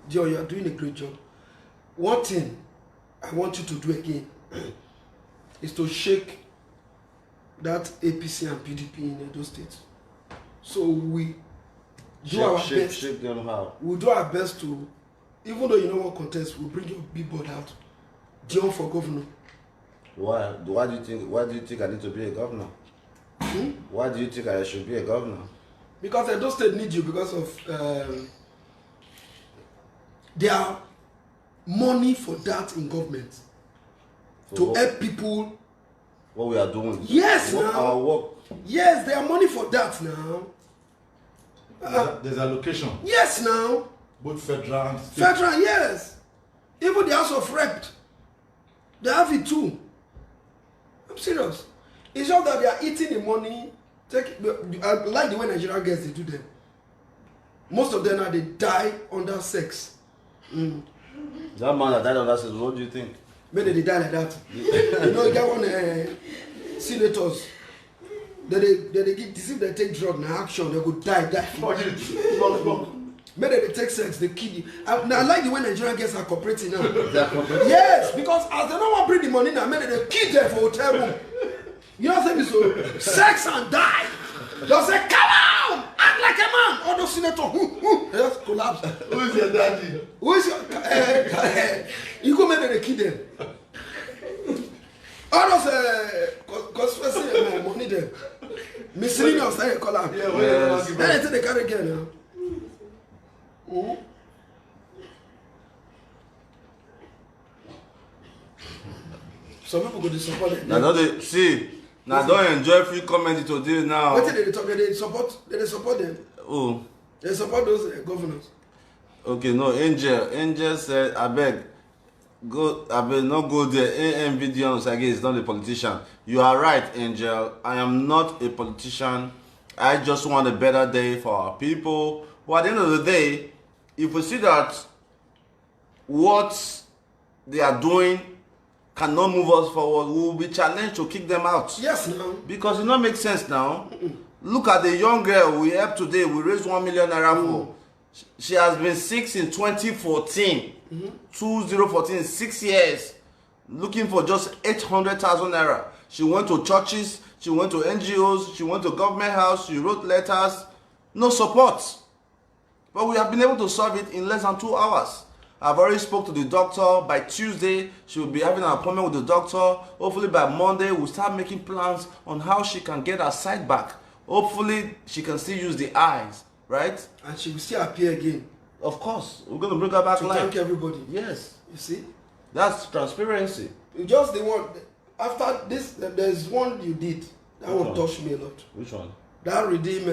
Joe, you are doing a great job. One thing I want you to do again is to shake that APC and PDP in Edo State. So we do our best. Shake them how? We'll do our best to, even though you know what contest, we'll bring your big board out. John for governor. Why do you think I need to be a governor? Why do you think I should be a governor? Because Edo State needs you because of their money for that in government. To help people. What we are doing. Yes, now. Our work. Yes, there are money for that now. There's allocation. Yes, now. Both federal and state. Federal, yes. Even the House of Rep, they have it too. I'm serious. It's just that they are eating the money. I like the way Nigerian girls they do them. Most of them now they die under sex. That man that died under sex, what do you think? Maybe they die like that. You know, you get one senators. They deceive they take drug now action, they could die. Maybe they take sex, they kill you. I like the way Nigerian girls are cooperating now. Yes, because as they don't want to bring the money now, maybe they kill them for hotel room. You know what I'm saying? So sex and die. They'll say, come on, act like a man. All those senators, they just collapse. Who is your daddy? Who is your You go maybe they kill them. All those conspiracy money them. Miscellaneous, they call them. Yeah, Then they carry again now. Some people go to support them. Now don't they see? Now don't enjoy free comment today now. What did they talk? They support them. Oh, They support those governors. okay. No, Angel said, I beg, not go there. AM videos again is not a politician. You are right, Angel. I am not a politician. I just want a better day for our people. But at the end of the day, if we see that what they are doing cannot move us forward, we will be challenged to kick them out. Yes, now. Because it not make sense now. Look at the young girl we helped today. We raised 1 million naira for. She has been sick since 2014. 2014, 6 years. Looking for just 800,000 naira. She went to churches. She went to NGOs. She went to government house. She wrote letters. No support. But we have been able to solve it in less than 2 hours. I've already spoke to the doctor. By Tuesday, she will be having an appointment with the doctor. Hopefully by Monday, we'll start making plans on how she can get her sight back. Hopefully, she can still use the eyes, right? And she will still appear again. Of course, we're going to bring her back To live. thank everybody. Yes, You see? that's transparency. You just the one. After this, there's one you did. That Which one one? touched me a lot. Which one? That redeem.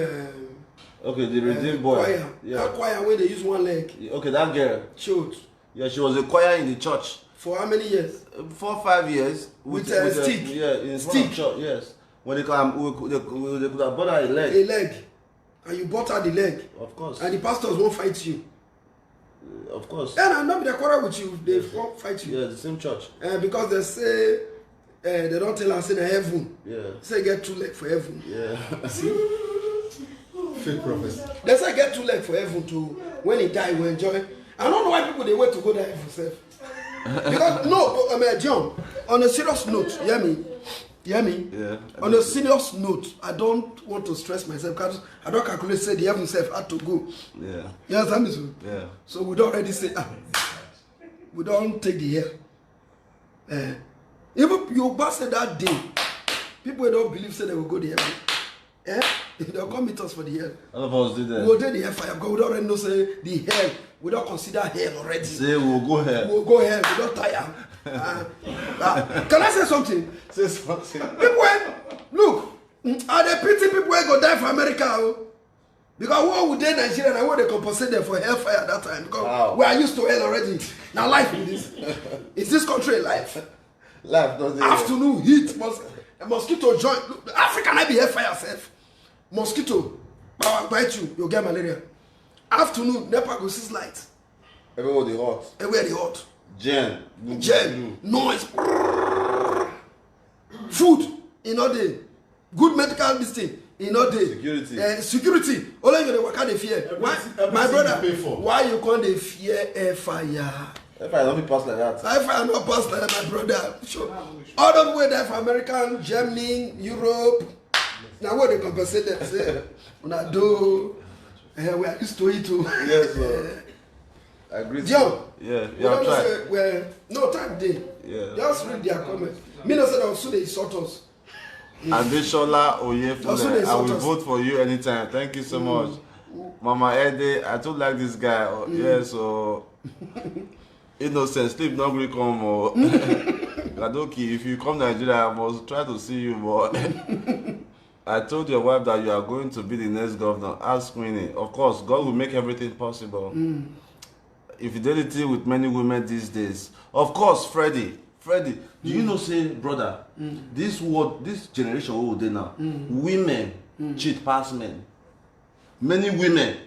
Okay, the redeemed boy. Choir. That Yeah. choir where they use one leg. Okay, that girl. Showed. Yeah, she was a choir in the church. For how many years? 4 or 5 years. With a stick. Yeah, in front Stick. of church, yes. When they come, they could have bought her a leg. A leg. And you bought her the leg. Of course. And the pastors won't fight you. Of course. Then I'm not be the quarrel with you. They won't fight you. Yeah, the same church. Because they say they don't tell us in heaven. Yeah. Say get 2 legs for heaven. Yeah. Fake prophecy. They say get 2 legs for heaven to when he die we enjoy. I don't know why people they wait to go there for self. Because no, John. On a serious note, you hear me? You hear me? Yeah. On a serious note, I don't want to stress myself because I don't calculate say the heaven self had to go. Yeah. You understand me? So? Yeah. So we don't already say we don't take the hell. Even you say that day, people don't believe say they will go to heaven. They'll come meet us for the hell. All of us did that. We will do the hell fire because we don't already know say the hell. We don't consider hell already. Say we'll go here. We'll go hell. We don't tire. Can I say something? Say something. People, look, are they pity people who go die for America? Oh? Because what would they Nigeria and what they compensate them for hellfire at that time? Because Wow. we are used to hell already. Now life in this. Is this country life? Life doesn't. Afternoon heat, a mosquito join. Look, Africa might be hellfire self. Mosquito, bite you, you'll get malaria. Afternoon, NEPA go see light. Everybody hot. Everywhere they hot. Jen. Gem, noise, food in all day, good medical this thing in all day. Security. Security. Only you dey waka dey fear. Why, my everything brother? you pay for. Why you come dey fear air fire? If I don't be pass like that. Air fire no pass like that, my brother. Sure. All those way there for American, Germany, Europe. Now what they compensate them say, una do. We are used to it too. Yes, sir. I agree. John. Yeah, We yeah, don't I'm know trying. say well, no time dey. Yeah. Just read their comments. Me no say that soon they insult us. Adeshola That's what they Oyefule, I sort will us. vote for you anytime. Thank you so much. Mama Ede, I too like this guy. Oh, yeah, so innocent, sleep not really come. Oh. Gadoki, if you come Nigeria, I must try to see you, but I told your wife that you are going to be the next governor. Ask Winnie. Of course, God will make everything possible. Infidelity with many women these days. Of course, Freddie, do you know, say, brother, this world, this generation we dey now, women cheat past men. Many women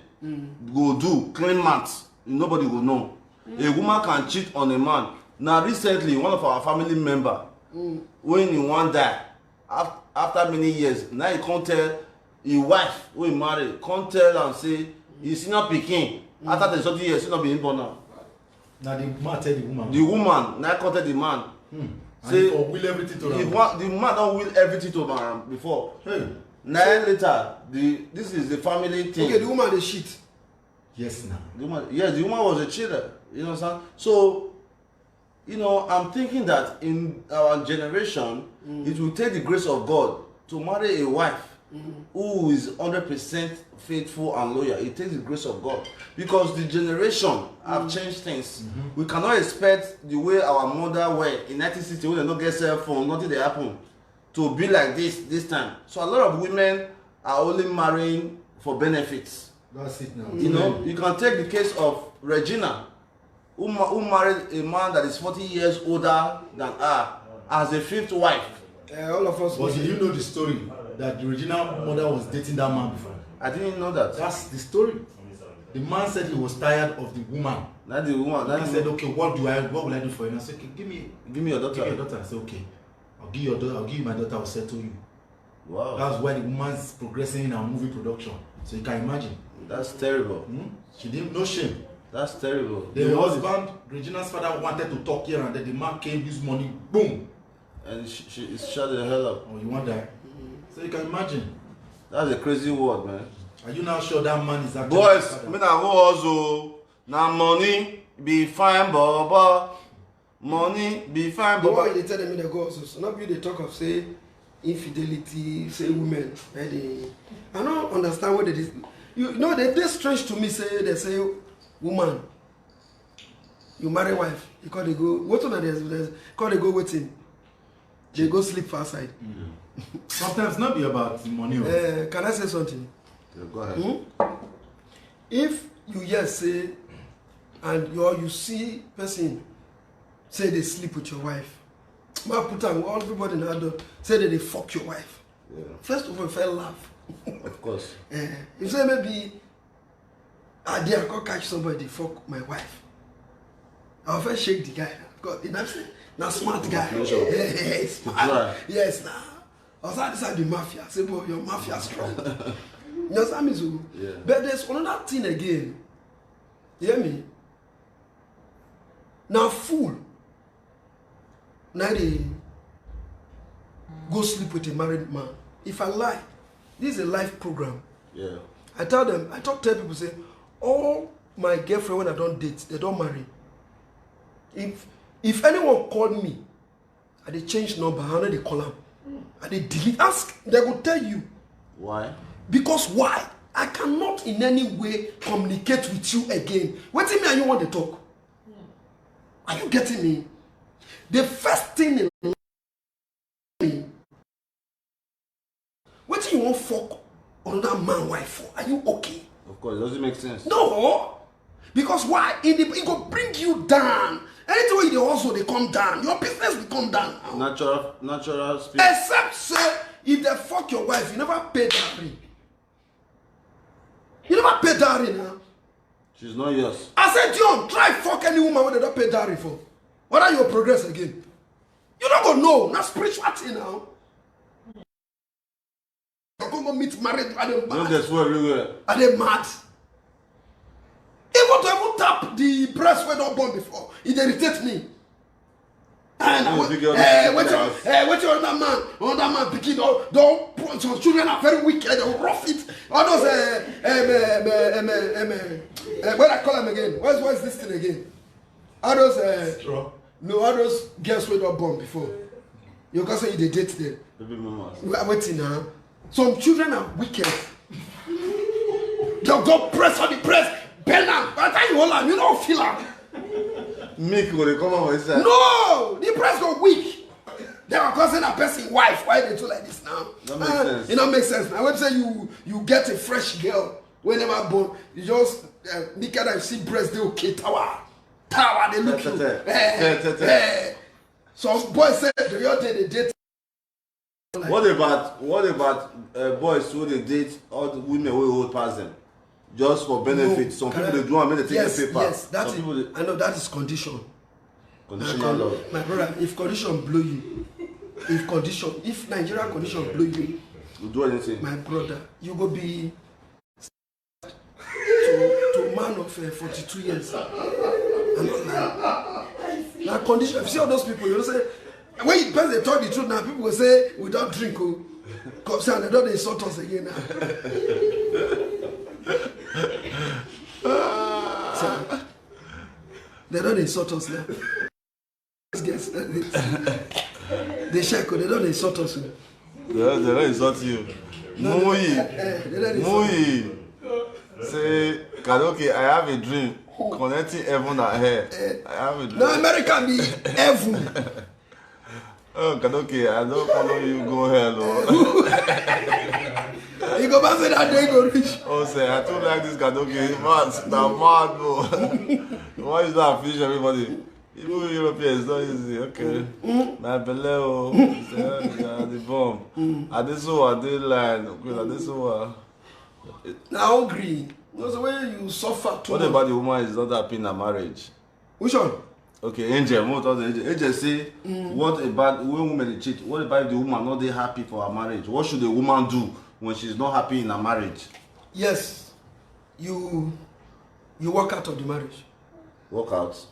go do clean mats, nobody will know. A woman can cheat on a man. Now, recently, one of our family member, when he wan die, after many years, now he can't tell his wife, who he marry, can't tell am say, he senior pikin. After 30 years, he not be born now. Now the man tell the woman. The woman now contact the man. Say, or will everything to the them. man don't will everything to am before. Hey. 9 later, this is the family thing. Okay, the woman dey shit. Yes, now. The woman, yes, the woman was a cheater. You understand? So, you know, I'm thinking that in our generation, it will take the grace of God to marry a wife who is 100% faithful and loyal. It takes the grace of God, because the generation have changed things. We cannot expect the way our mother were in 1960 when they don't get cell phone, nothing they happen, to be like this time. So a lot of women are only marrying for benefits. That's it now. You know, you can take the case of Regina, who married a man that is 40 years older than her as a fifth wife. All of us. But did you know the story that the original mother was dating that man before? I didn't know that. That's the story. The man said he was tired of the woman. That the woman. The man said, okay, what will I do for you? And I said, okay, give me your daughter. Give me your daughter. I said, okay, I'll give you your daughter. I'll give you my daughter. I'll settle you. Wow. That's why the woman's progressing in our movie production. So you can imagine. That's terrible. She didn't, no shame. That's terrible. The husband, Regina's father, wanted to talk here, and then the man came, used money, boom. And she shut the hell up. Oh, you want that? So you can imagine. That's a crazy word, man. Are you now sure that man is actually Boys, me na go also. Na money be fine, baba. Money be fine, The why baba. they tell them in the gods, so not you they talk of say infidelity, say women. I don't understand what it is. You know they strange to me. They say woman, you marry wife, you call they go. What on there's call they go waiting. They go sleep outside. Sometimes not be about the money. Can I say something? Yeah, go ahead. If you yes say, and you see person say they sleep with your wife, ma put on all everybody in adult say that they fuck your wife. Yeah. First of all, if I laugh. Of course. If say maybe I dare go catch somebody they fuck my wife, I'll first shake the guy. God, you know what I'm saying? Now smart guy. Yeah, smart. Right. Yes, now. I was outside the mafia. Say, boy, your mafia strong. You know what I mean? Yeah. But there's another thing again. You hear me? Now, fool. Now they go sleep with a married man. If I lie, this is a live program. Yeah. I tell people, say, all my girlfriend when I don't date, they don't marry. If anyone called me, and they change number, how do they call them? And they delete, ask, they will tell you. Why? Because why? I cannot in any way communicate with you again. What do you mean? You want to talk? Are you getting me? The first thing in life, what do you want fuck another man wife for? Are you okay? Of course, it doesn't make sense. No, because why? It will bring you down. Anything you also they come down. Your business will come down. Natural speed. Except say if they fuck your wife, you never pay dowry. You never pay dowry now. She's not yours. I said, John, try fuck any woman when they don't pay dowry for. What are your progress again? You don't go know. Not spirituality now. You're going to meet married. Are they No, mad? that's where everywhere. Are they mad? Even to even tap the breast where not born before, it irritates me. And what you on that man picking don't put some children are very wicked, they'll rough it. All those what I call them again? What's this thing again? All those no, all those girls were not born before. You can say they date them. Baby mamas. We are waiting now. Some children are wicked. They'll go press on the press. By the time you hold on, you don't feel am. Milk when they come out for inside. No, the press go weak. They are causing a person wife. Why they do like this now? That makes sense. It don't make sense. Now, when say you get a fresh girl whenever born, you just look at her, see breast, they okay, tower, they look you. Some boys say the other day they date. What about boys who they date all the women who hold past them? Just for benefit. No, Some people they do and they take the paper. Yes, that's Some it. I know that is condition. Conditional love. My brother, if condition blow you, if Nigerian condition blow you, You do anything. my brother, you go be to man of 42 years. I'm not lying. Now condition, if you see all those people, you say, when you pass they talk the truth now, people will say, we don't drink, oh. Come say, they don't insult us again now. They don't insult us now. Guess they check. They don't insult us. They don't insult you. Muyi. Say, Kadoke, I have a dream connecting heaven and hell. I have a dream. No, America be heaven. Oh, Kadoke, I don't follow you, go hell. Oh. You go back to that day, go reach. Oh, say, I don't like this Kadoke. It's mad, bro. Why is that finish everybody? Even Europeans, it's not easy. Okay. My beleo. Yeah, the bomb. I did so, I did line. Okay, I did so. Now hungry. That's the way you suffer too What much. about the woman is not happy in her marriage? Which one? Okay, Angel, what was Angel? Angel say, what about when women cheat? What about if the woman not they happy for her marriage? What should the woman do when she's not happy in her marriage? Yes, you walk out of the marriage. Walk out.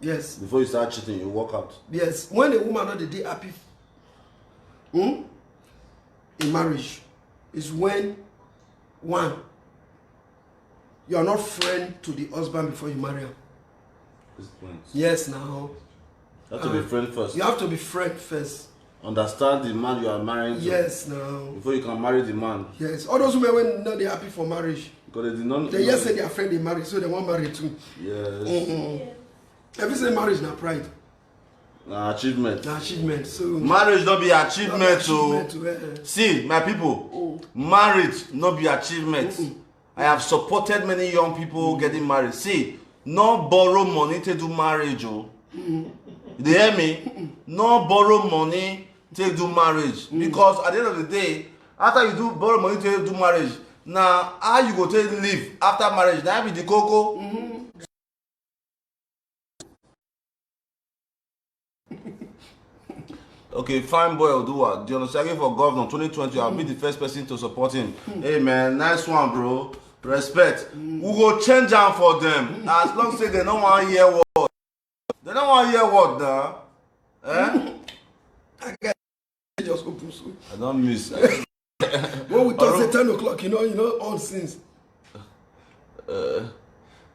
Yes, Before you start cheating, you walk out. yes. When a woman not dey happy in marriage is when one you are not friend to the husband before you marry him. Yes, now You have to be friend first. you have to be friend first. Understand the man you are marrying to. Yes, now Before you can marry the man. yes. All those women when not they happy for marriage, Because they did not. they just say their friend they marry, so they want marry too. Yes. Every say marriage na pride, Achievement. na achievement. So Marriage not be achievement. achievement So to, see, my people, marriage not be achievement. I have supported many young people getting married. See, no borrow money to do marriage. Oh. You hear me? No borrow money to do marriage. Because at the end of the day, after you do borrow money to do marriage, now how you go take live after marriage? Now be the cocoa. Okay, fine boy Oduwa. The Onosage for governor 2020, I'll be the first person to support him. Hey man, nice one, bro. Respect. We go change am for them. As long as they don't want to hear word. They don't want to hear word now. Eh? just open so. I don't miss. When we talk say 10 o'clock, you know all since.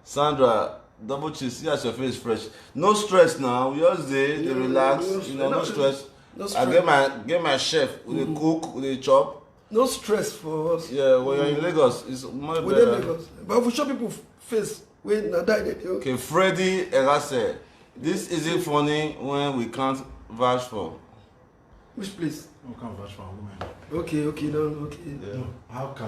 Sandra, double cheese, see as your face fresh. No stress now. We just dey relax. No stress. No I stress. get my chef. We dey cook, we dey chop. No stress for us. Yeah, when you're in Lagos, it's much We dey better. Lagos. But if we show people face, we na die there. Okay, Freddy Erase. This isn't funny when we can't vouch for. Which place? How can vouch for a woman? Okay, no, okay. Yeah. No, how can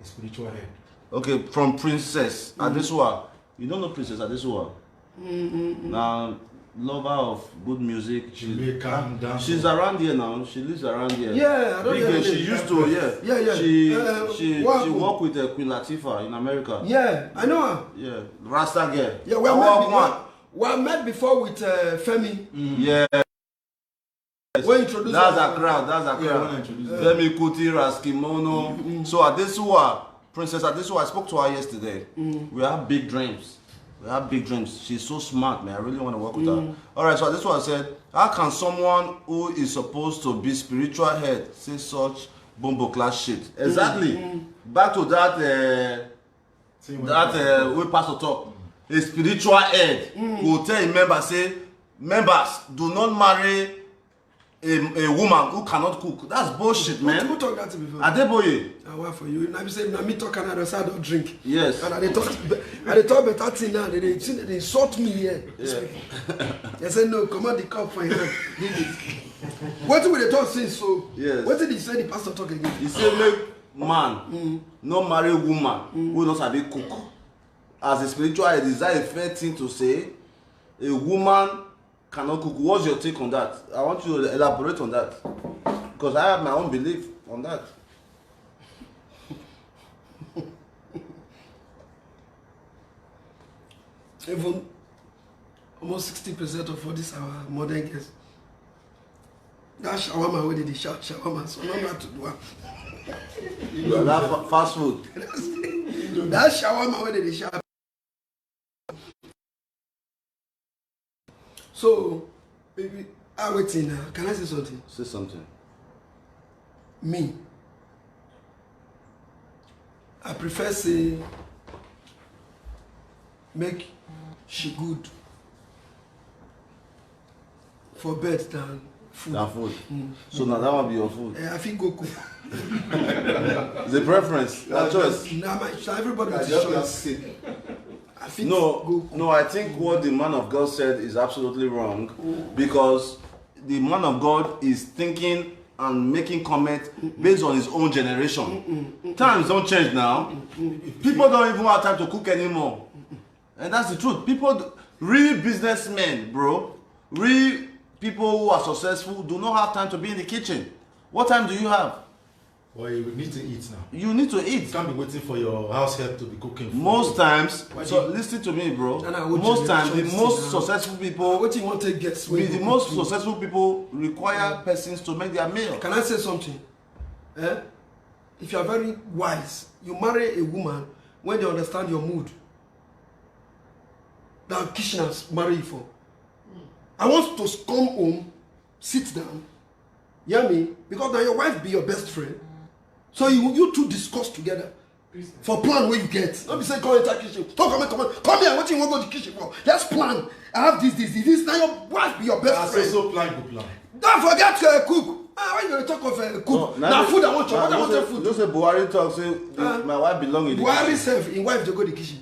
a spiritual head? Okay, from Princess Adesua. You don't know Princess Adesua? Now, lover of good music. Jamaican dance. She's around here now. She lives around here. Yeah, I don't Big know. girl, she used to, yeah. Yeah. She What? worked with Queen Latifah in America. Yeah, I know her. Yeah, Rasta girl. Yeah, we met before with Femi. Yeah, We introduced that's her. a crowd. That's a Yeah, when I crowd. introduced her. Femi Kuti, Raskimono. So Adesua, Princess Adesua, I spoke to her yesterday. We have big dreams. We have big dreams. She's so smart, man. I really want to work with her. All right, so Adesua said, how can someone who is supposed to be spiritual head say such bombo class shit? Exactly. Back to that. See, when We pastor talk. A spiritual head will tell a member, say, members, do not marry a woman who cannot cook. That's bullshit, man. Who talk that to before? Adeboye. I work for you. Now you say, now me talk and I say I don't drink. Yes. And they talk better thing now. They insult me here. They say no, come on the cup for your hand. Leave it. What will they talk since so? Yes. What did he say the pastor talk again? He say make man no marry woman who no sabi cook. As a spiritual head, is that a fair thing to say? A woman cannot cook. What's your take on that? I want you to elaborate on that. Because I have my own belief on that. Even almost 60% of all this our modern girls. That shawarma where they shout shawarma, so no matter to do it. That fast food. That shawarma where they shout. So, baby, I waiting now. Can I say something? Say something. Me, I prefer say make she good for bed than food. Than food. So now that one be your food. I think go cook. It's a preference, a choice. Nah, everybody I has a just choice. sit. I think go cook. No, I think what the man of God said is absolutely wrong because the man of God is thinking and making comments based on his own generation. Times don't change now. People don't even have time to cook anymore. And that's the truth. People, real businessmen, bro, real people who are successful do not have time to be in the kitchen. What time do you have? Well, you need to eat now. You need to You eat. can't be waiting for your house help to be cooking food. Most times, Why so do you- listen to me, bro. Nah, what Most times, the generation most is now? successful people, What you want to get the most successful people require persons to make their meal. Can I say something? Eh? If you are very wise, you marry a woman when they understand your mood. That Kitcheners marry you for. I want to come home, sit down, hear me, because now your wife be your best friend. So you two discuss together for plan where you get. Don't be saying come enter kitchen. Come here. What you want to go to the kitchen for? Let's plan. I have this. Now your wife be your best friend. So plan, go plan. Don't forget to cook. Why you gonna talk of cook? Now food I want you. What I want your food. Those Buhari talk say my wife belong in the Buhari kitchen. self, in wife they go the kitchen.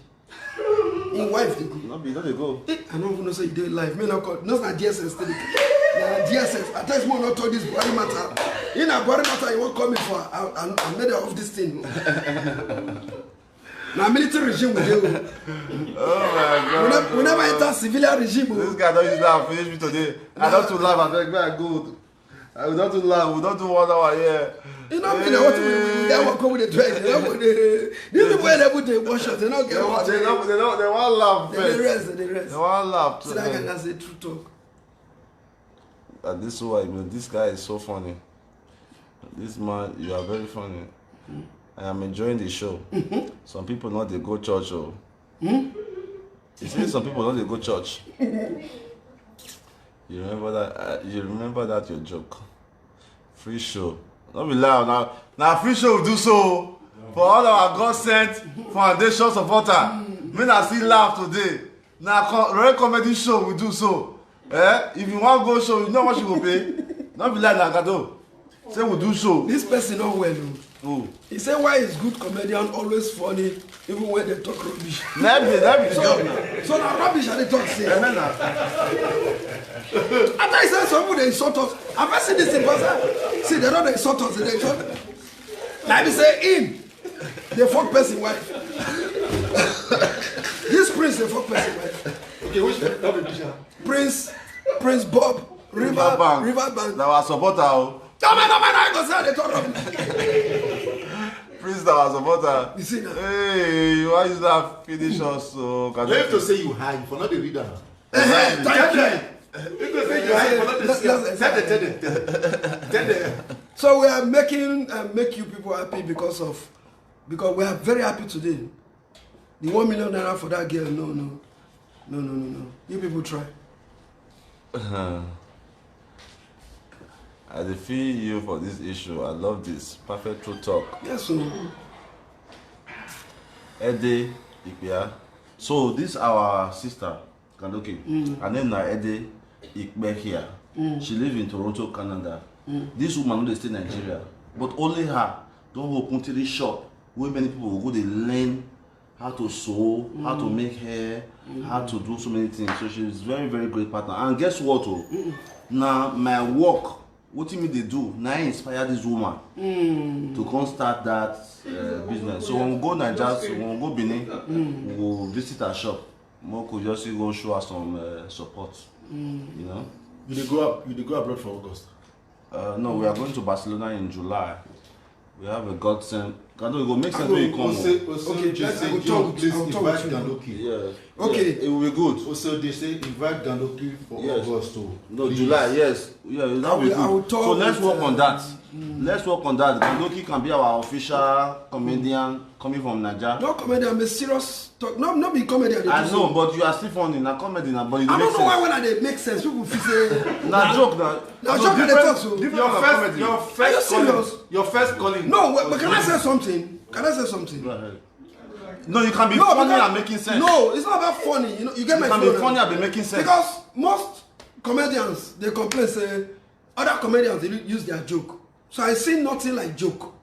In wife they go. No they go. I don't even know say you dey live. Me not call. No, na DSS still. Na DSS. At times more not told this Buhari matter. In a Buhari matter, you won't call me for. I made of this thing. Now military regime we dey. Oh my God. We never enter civilian regime. This guy don't use that finish me today. I don't to laugh. I beg, I go. I will not to laugh. We don't do 1 hour here. You know me. What we get what come with the dress. These people when they put the wash up, they don't get what They want laugh They first. rest. They want laugh. So that guy can say true talk. And this is why this guy is so funny. This man, you are very funny. I am enjoying the show. Some people not they go church. Oh. You see, some people not they go church. You remember that? You remember that your joke? Free show. Don't be loud now. Now free show will do so for all our God sent foundation supporter. Me na still laugh today. Now real comedy show will do so. If you want go show, you know what you will pay. Don't be like Nagato. Say we do show. This person not well. Who? He said why is good comedian always funny even when they talk rubbish. That be the joke now. So now rubbish and they talk say. After he said some people they insult us. I've never seen this in person. See they don't insult us, they insult. Like they say him, they fuck person wife. This prince they fuck person wife. Okay, which one? Prince Bob Riverbank. That was supporter. Oh. No man, I go say they talk rubbish. Prince that was supporter. You see now. Hey, why is that finish us so? You have to say you hide for not the reader. Thank you. You can say you hide for not the reader. So we are making make you people happy because we are very happy today. The 1 million naira for that girl, no. You people try. I defeat you for this issue. I love this. Perfect true talk. Yes, so Ede Ikpia. So this our sister, Kandoki. Her name na Ede Ikpe here. She live in Toronto, Canada. This woman no dey stay Nigeria. But only her don open 3 shop where many people go dey learn how to sew, how to make hair, how to do so many things. So she's very, very great partner. And guess what? Now my work, what me they do, now inspire this woman to come start that business. So when we go Nigeria, so when we go Benin, we will visit her shop. More could just go show us some support. You know? You dey go abroad for August. No, we are going to Barcelona in July. We have a godsend. Kando, it will make sense when you come. Okay, just I say will John, talk please with invite you. Gandoki. Yeah. Okay. Yeah, it will be good. Also, they say invite Gandoki for Yes. August too. No, Please. July, yes. Yeah, that will be I will good. talk So let's with, work on that. Let's work on that. Gandoki can be our official comedian coming from Nigeria. No comedy, I'm a serious talk. No be comedy. I know, but you are still funny. Now comedy, now, but it I makes don't know why sense. when they make sense. People feel say Now joke, now. Now joke and they talk so. Your first Are you serious? calling. Your first calling. No, but can I say something? Can I say something? Go ahead. No, you can be funny and making sense. No, it's not about funny. You know, you get my You can flow be funny now. and be making sense. Because most comedians, they complain, say, other comedians, they use their joke. So I see nothing like joke.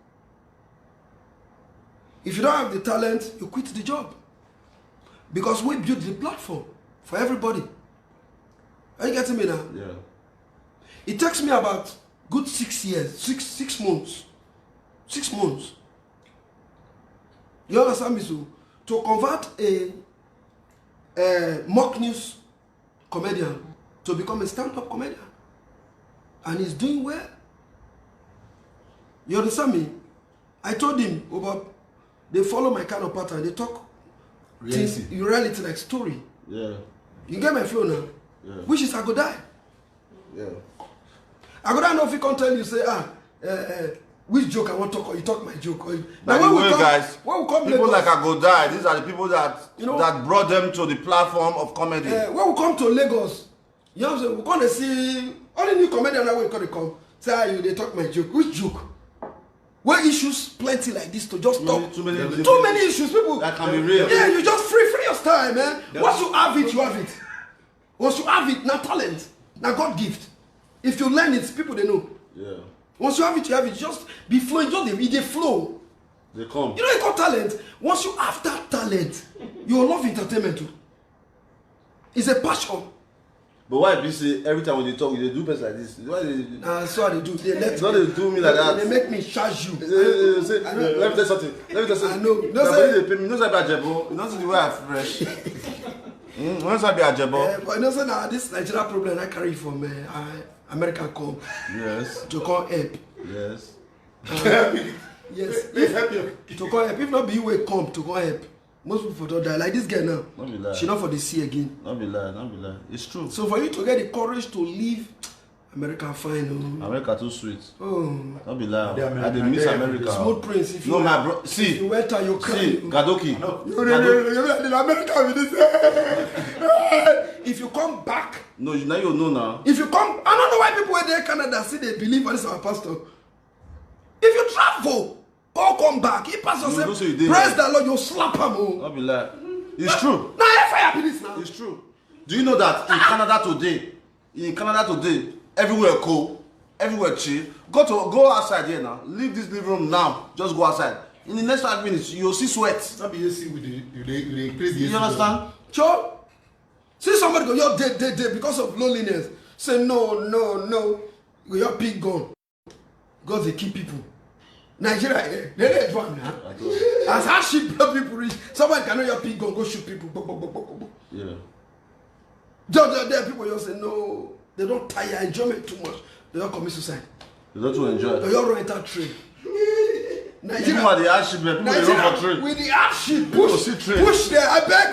If you don't have the talent, you quit the job. Because we build the platform for everybody. Are you getting me now? Yeah. It takes me about good 6 years, six months. 6 months. You understand me? So to convert a mock news comedian to become a stand-up comedian. And he's doing well. You understand me? I told him about, they follow my kind of pattern. They talk reality like story. Yeah. You get my flow now? Yeah. Which is I go die. Yeah. I go die know if he can't tell you, say, which joke I want to talk, or you talk my joke. Or you... By the way, guys, when we come people Lagos, like I go die. These are the people that know, that brought them to the platform of comedy. when we come to Lagos, you know what I'm saying? We come to see only new comedian that way come. Say, you they talk my joke. Which joke? Where issues plenty like this to just talk. Too many issues. People that can be real. Yeah, you just free your time, man. Once you have it, you have it. Once you have it, not talent, not God gift. If you learn it, people they know. Yeah. Once you have it, you have it. Just be flowing, just they flow. They come. You know you got talent. Once you have that talent, you will love entertainment too. It's a passion. But why be say every time when they talk, they do best like this? Why they? So what they do. They let Not they do me like that. They make me charge you. Say, let me tell you something. Let me tell you something. I know. No, say they pay me. No, say be ajebo. You know see the way I fresh. No, say be ajebo. But you know, say now this Nigeria problem I carry from American come. Yes. To come help. Yes. Yes. To come help. If not be you will come to come help. Most people don't die. Like this girl now. Don't be lie. She not for the sea again. Don't be lie. Don't be lie. It's true. So for you to get the courage to leave America fine. America too sweet. Oh. Don't be lie. They I dey miss America. Smooth Prince. If No, you, my bro. if See, you went out, you cry. see, Gadoki. No. In America with this. If you come back. No, now you know now. If you come, I don't know why people in Canada say they believe what is our pastor. If you travel, or come back, he pastor You know, so you say, did praise that. the Lord, you slap him. Don't be lie. It's true. Now I fire this now. It's true. Do you know that in Canada today, everywhere cold, everywhere chill. Go outside here now. Leave this living room now. Just go outside. In the next 5 minutes, you'll see sweat. Not be AC with the increase the AC. You understand? Sure. See somebody go, you're dead because of loneliness. Say no. Your pig gone. God they kill people. Nigeria, they don't do now. As hardship people reach, somebody can know your pig gone, go shoot people. Yeah. There people just say no, they don't tire enjoyment too much. They don't commit suicide. You don't want to enjoy. They don't enter train. Even with the hardship, people they run for train. With the hardship, People see train. push there. I beg.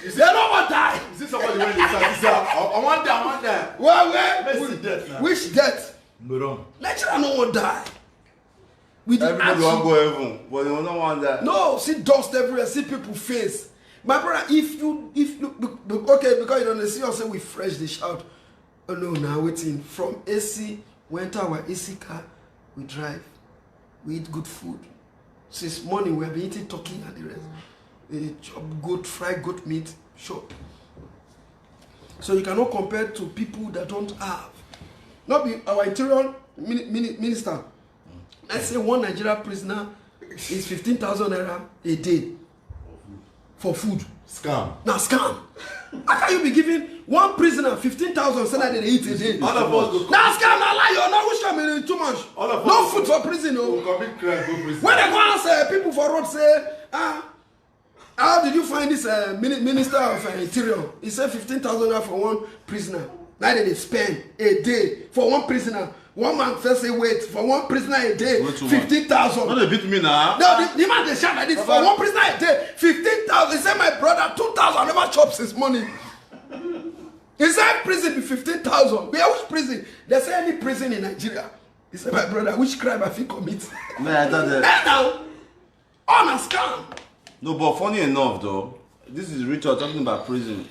They don't want to die. Is this somebody when they say, I want that. Where? Let's see death now. Which death? No wrong. Nigeria no one die. With the Everybody want hardship. to go heaven, but they don't want that. No, see dust everywhere, see people face. My brother, if you okay, because you don't see us say we fresh, they shout. Oh no, now waiting. From AC, went our AC car, we drive, we eat good food. Since morning we have been eating turkey and the rest. Chop goat, fried goat meat, sure. So you cannot compare to people that don't have. Not be our interior minister. Let's say one Nigerian prisoner is 15,000 naira a day for food. Scam. Now scam. How can you be giving one prisoner 15,000 so that they eat a day? All of us go. Now scam, now lie, you're not wish I'm too much. All of No us food for prison, We'll no. commit crime, go prison. When they go ask people for road say, how did you find this minister of interior? He said 15,000 naira for one prisoner. Now they spend a day for one prisoner. One man first say wait for one prisoner a day, 15,000. Don't they beat me now? No, the man they shout like this for one prisoner a day, 15,000. He said my brother 2,000 never chops his money. He said prison be 15,000. We are which prison? They say any prison in Nigeria. He said my brother, which crime have you commit? Man, I thought that. Hey now, on a scam. No, but funny enough though, this is Richard talking about prison,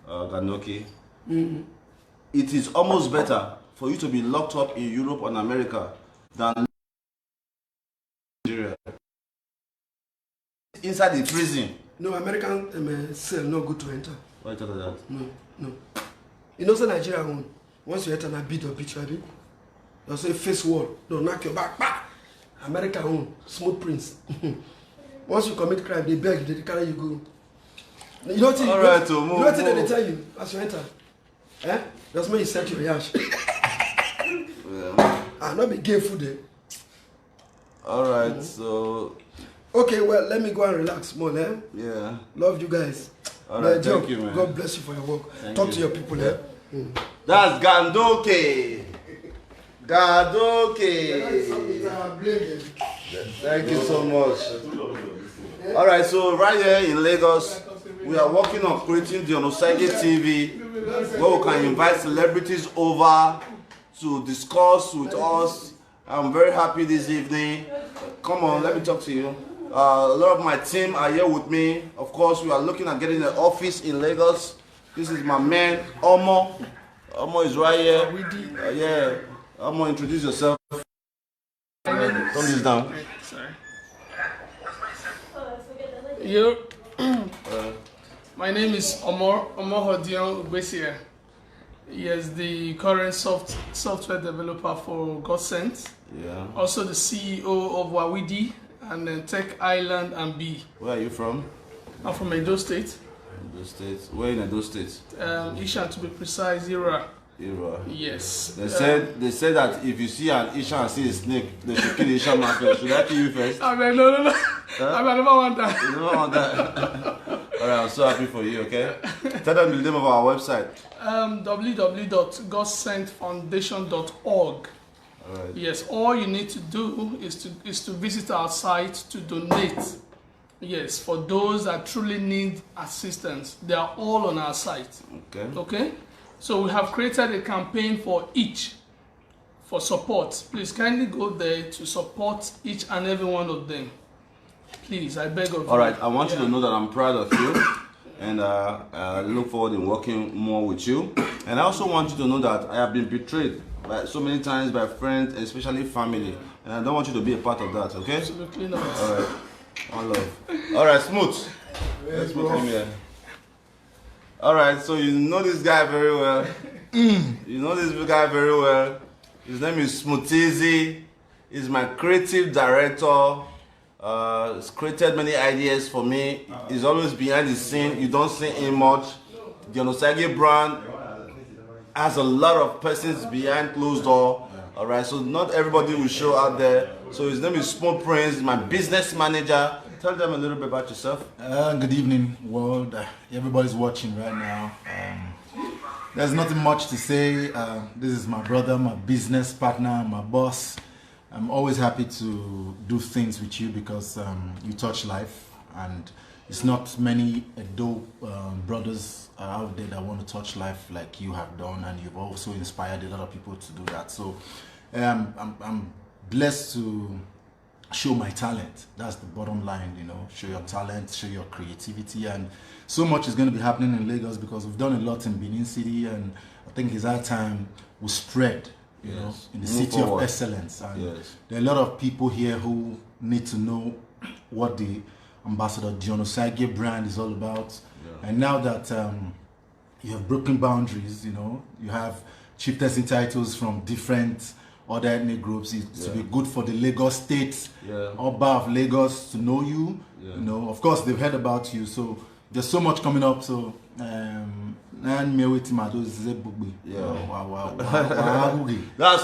Ganoki. It is almost better for you to be locked up in Europe and America than Nigeria. inside the prison. No, American cell no good to enter. Why you talk that? No, no. You know, say Nigeria one. Once you enter a beat or beat you, abi, they'll say face wall. They'll knock your back. Bah! America one, smooth prince. Once you commit crime, they beg you, they carry you go. You know what? All right, you know what they tell you as you enter? Eh? That's when you set your yash. Yeah. Not be gay food there. All right, so. Okay, well, let me go and relax more, eh? Yeah. Love you guys. All right, thank you, man. God bless you for your work. Talk to your people, eh? That's Gandoke. Gandoke. Thank you so much. All right, so right here in Lagos, we are working on creating the Onosage TV, where we can invite celebrities over to discuss with us. I'm very happy this evening. Come on, let me talk to you. A lot of my team are here with me. Of course, we are looking at getting an office in Lagos. This is my man, Omo. Omo is right here. Yeah. Omo, introduce yourself. Turn this down. Sorry. Yo. My name is Omar Hodion Ubesia. He is the current software developer for GodSent. Yeah. Also the CEO of Wawidi and Tech Island and B. Where are you from? I'm from Edo State. Edo State. Where in Edo State? Ishan to be precise, Ira. Ira. Yes. They said that if you see an Ishan and see a snake, they should kill the Ishan man first. Should I kill you first? I mean, no. Huh? I never want that. You never want that. Alright, I'm so happy for you, okay? Tell them the name of our website. www.godsentfoundation.org. Alright. Yes, all you need to do is to visit our site to donate. Yes, for those that truly need assistance. They are all on our site. Okay. Okay? So we have created a campaign for each, for support. Please kindly go there to support each and every one of them. Please, I beg of you. All right, I want you to know that I'm proud of you, and I look forward in working more with you. And I also want you to know that I have been betrayed by so many times by friends, especially family, and I don't want you to be a part of that. Okay? Absolutely not. All right. One love. All right, Smooth. Let's put him here. All right, so you know this guy very well. You know this guy very well. His name is Smoothizi. He's my creative director. He's created many ideas for me. He's always behind the scene. You don't see him much. The Onosage brand has a lot of persons behind closed door. All right, so not everybody will show out there. So his name is Small Prince. He's my business manager. Tell them a little bit about yourself. Good evening, world. Everybody's watching right now. There's nothing much to say. This is my brother, my business partner, my boss. I'm always happy to do things with you because you touch life, and it's not many Edo brothers out there that want to touch life like you have done, and you've also inspired a lot of people to do that. So I'm blessed to show my talent. That's the bottom line, you know. Show your talent, show your creativity, and so much is going to be happening in Lagos because we've done a lot in Benin City, and I think it's our time we spread, you know, in the city of excellence. And there are a lot of people here who need to know what the Ambassador the Onosage brand is all about. And now that you have broken boundaries, you know, you have chieftaincy titles from different other ethnic groups. It's to be good for the Lagos state, Oba of Lagos to know you. You know, of course they've heard about you, so there's so much coming up. So that's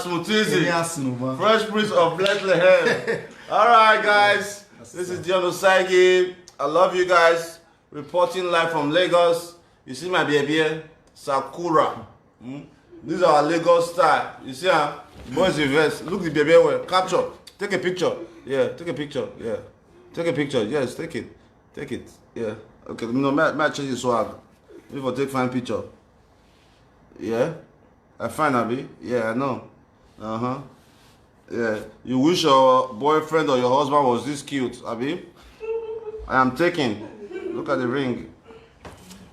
Smoothizi, Fresh Prince of Bethlehem. All right, guys, this is the Onosage. I love you guys. Reporting live from Lagos. You see my baby here, Sakura. These are our Lagos style. You see her? Boys reverse. Look the baby well. Capture. Take a picture. Yeah, take a picture. Yeah. Take a picture. Yes, take it. Take it. Yeah. Okay, no, may I change the swag? If I take fine picture. Yeah? I find Abi? Yeah, I know. Uh-huh. Yeah. You wish your boyfriend or your husband was this cute, Abi? I am taking. Look at the ring.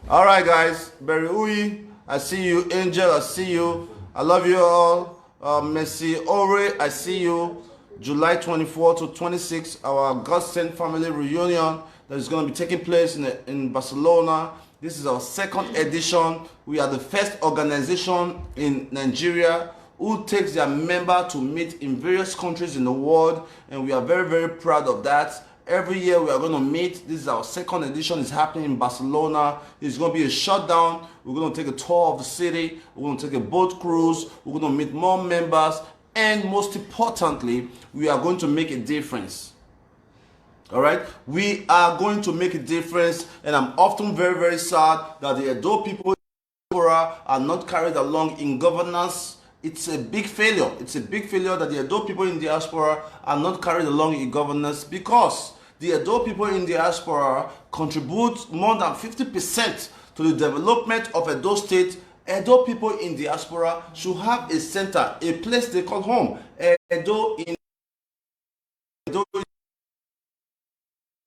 Alright guys. Berry Uyi. I see you. Angel, I see you. I love you all. Messi Ore, I see you. July 24 to 26, our GodSent family reunion. that is going to be taking place in Barcelona. This is our second edition. We are the first organization in Nigeria who takes their member to meet in various countries in the world, and we are very, very proud of that. Every year we are going to meet. This is our second edition. It's happening in Barcelona. It's going to be a shutdown. We're going to take a tour of the city. We're going to take a boat cruise. We're going to meet more members. And most importantly, we are going to make a difference. All right? We are going to make a difference. And I'm often very, very sad that the Edo people are not carried along in governance. It's a big failure. It's a big failure that the Edo people in diaspora are not carried along in governance, because the Edo people in diaspora contribute more than 50% to the development of Edo State. Edo people in diaspora should have a center, a place they call home. Edo.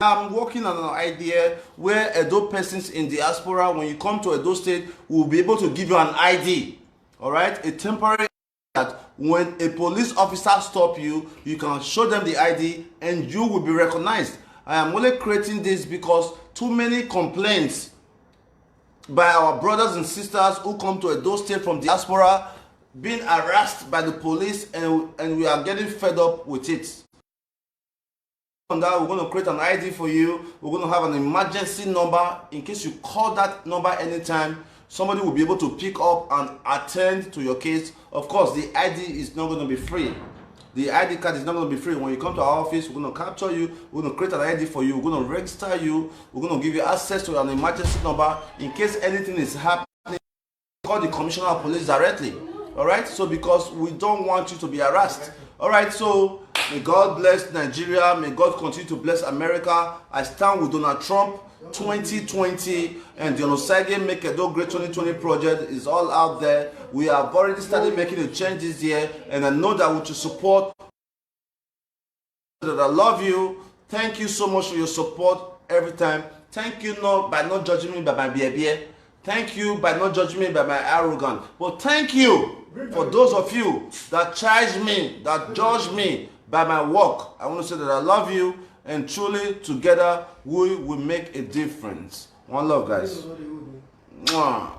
I'm working on an idea where Edo persons in diaspora, when you come to Edo State, will be able to give you an ID. All right, a temporary, that when a police officer stops you, you can show them the ID and you will be recognized. I am only creating this because too many complaints by our brothers and sisters who come to Edo State from diaspora being harassed by the police, and we are getting fed up with it. On that, we're going to create an ID for you. We're going to have an emergency number. In case you call that number anytime, somebody will be able to pick up and attend to your case. Of course, the ID is not going to be free. The ID card is not going to be free. When you come to our office, we're going to capture you. We're going to create an ID for you. We're going to register you. We're going to give you access to an emergency number. In case anything is happening, call the Commissioner of Police directly. All right? So because we don't want you to be harassed. All right? So may God bless Nigeria. May God continue to bless America. I stand with Donald Trump. 2020 and the Onosage Make Edo Great 2020 project is all out there. We have already started making a change this year, and I know that with your support, that I love you. Thank you so much for your support every time. Thank you by not judging me by my behavior. Thank you by not judging me by my arrogance. But thank you for those of you that charge me, that judge me by my work. I want to say that I love you. And truly, together, we will make a difference. One love, guys. Mwah.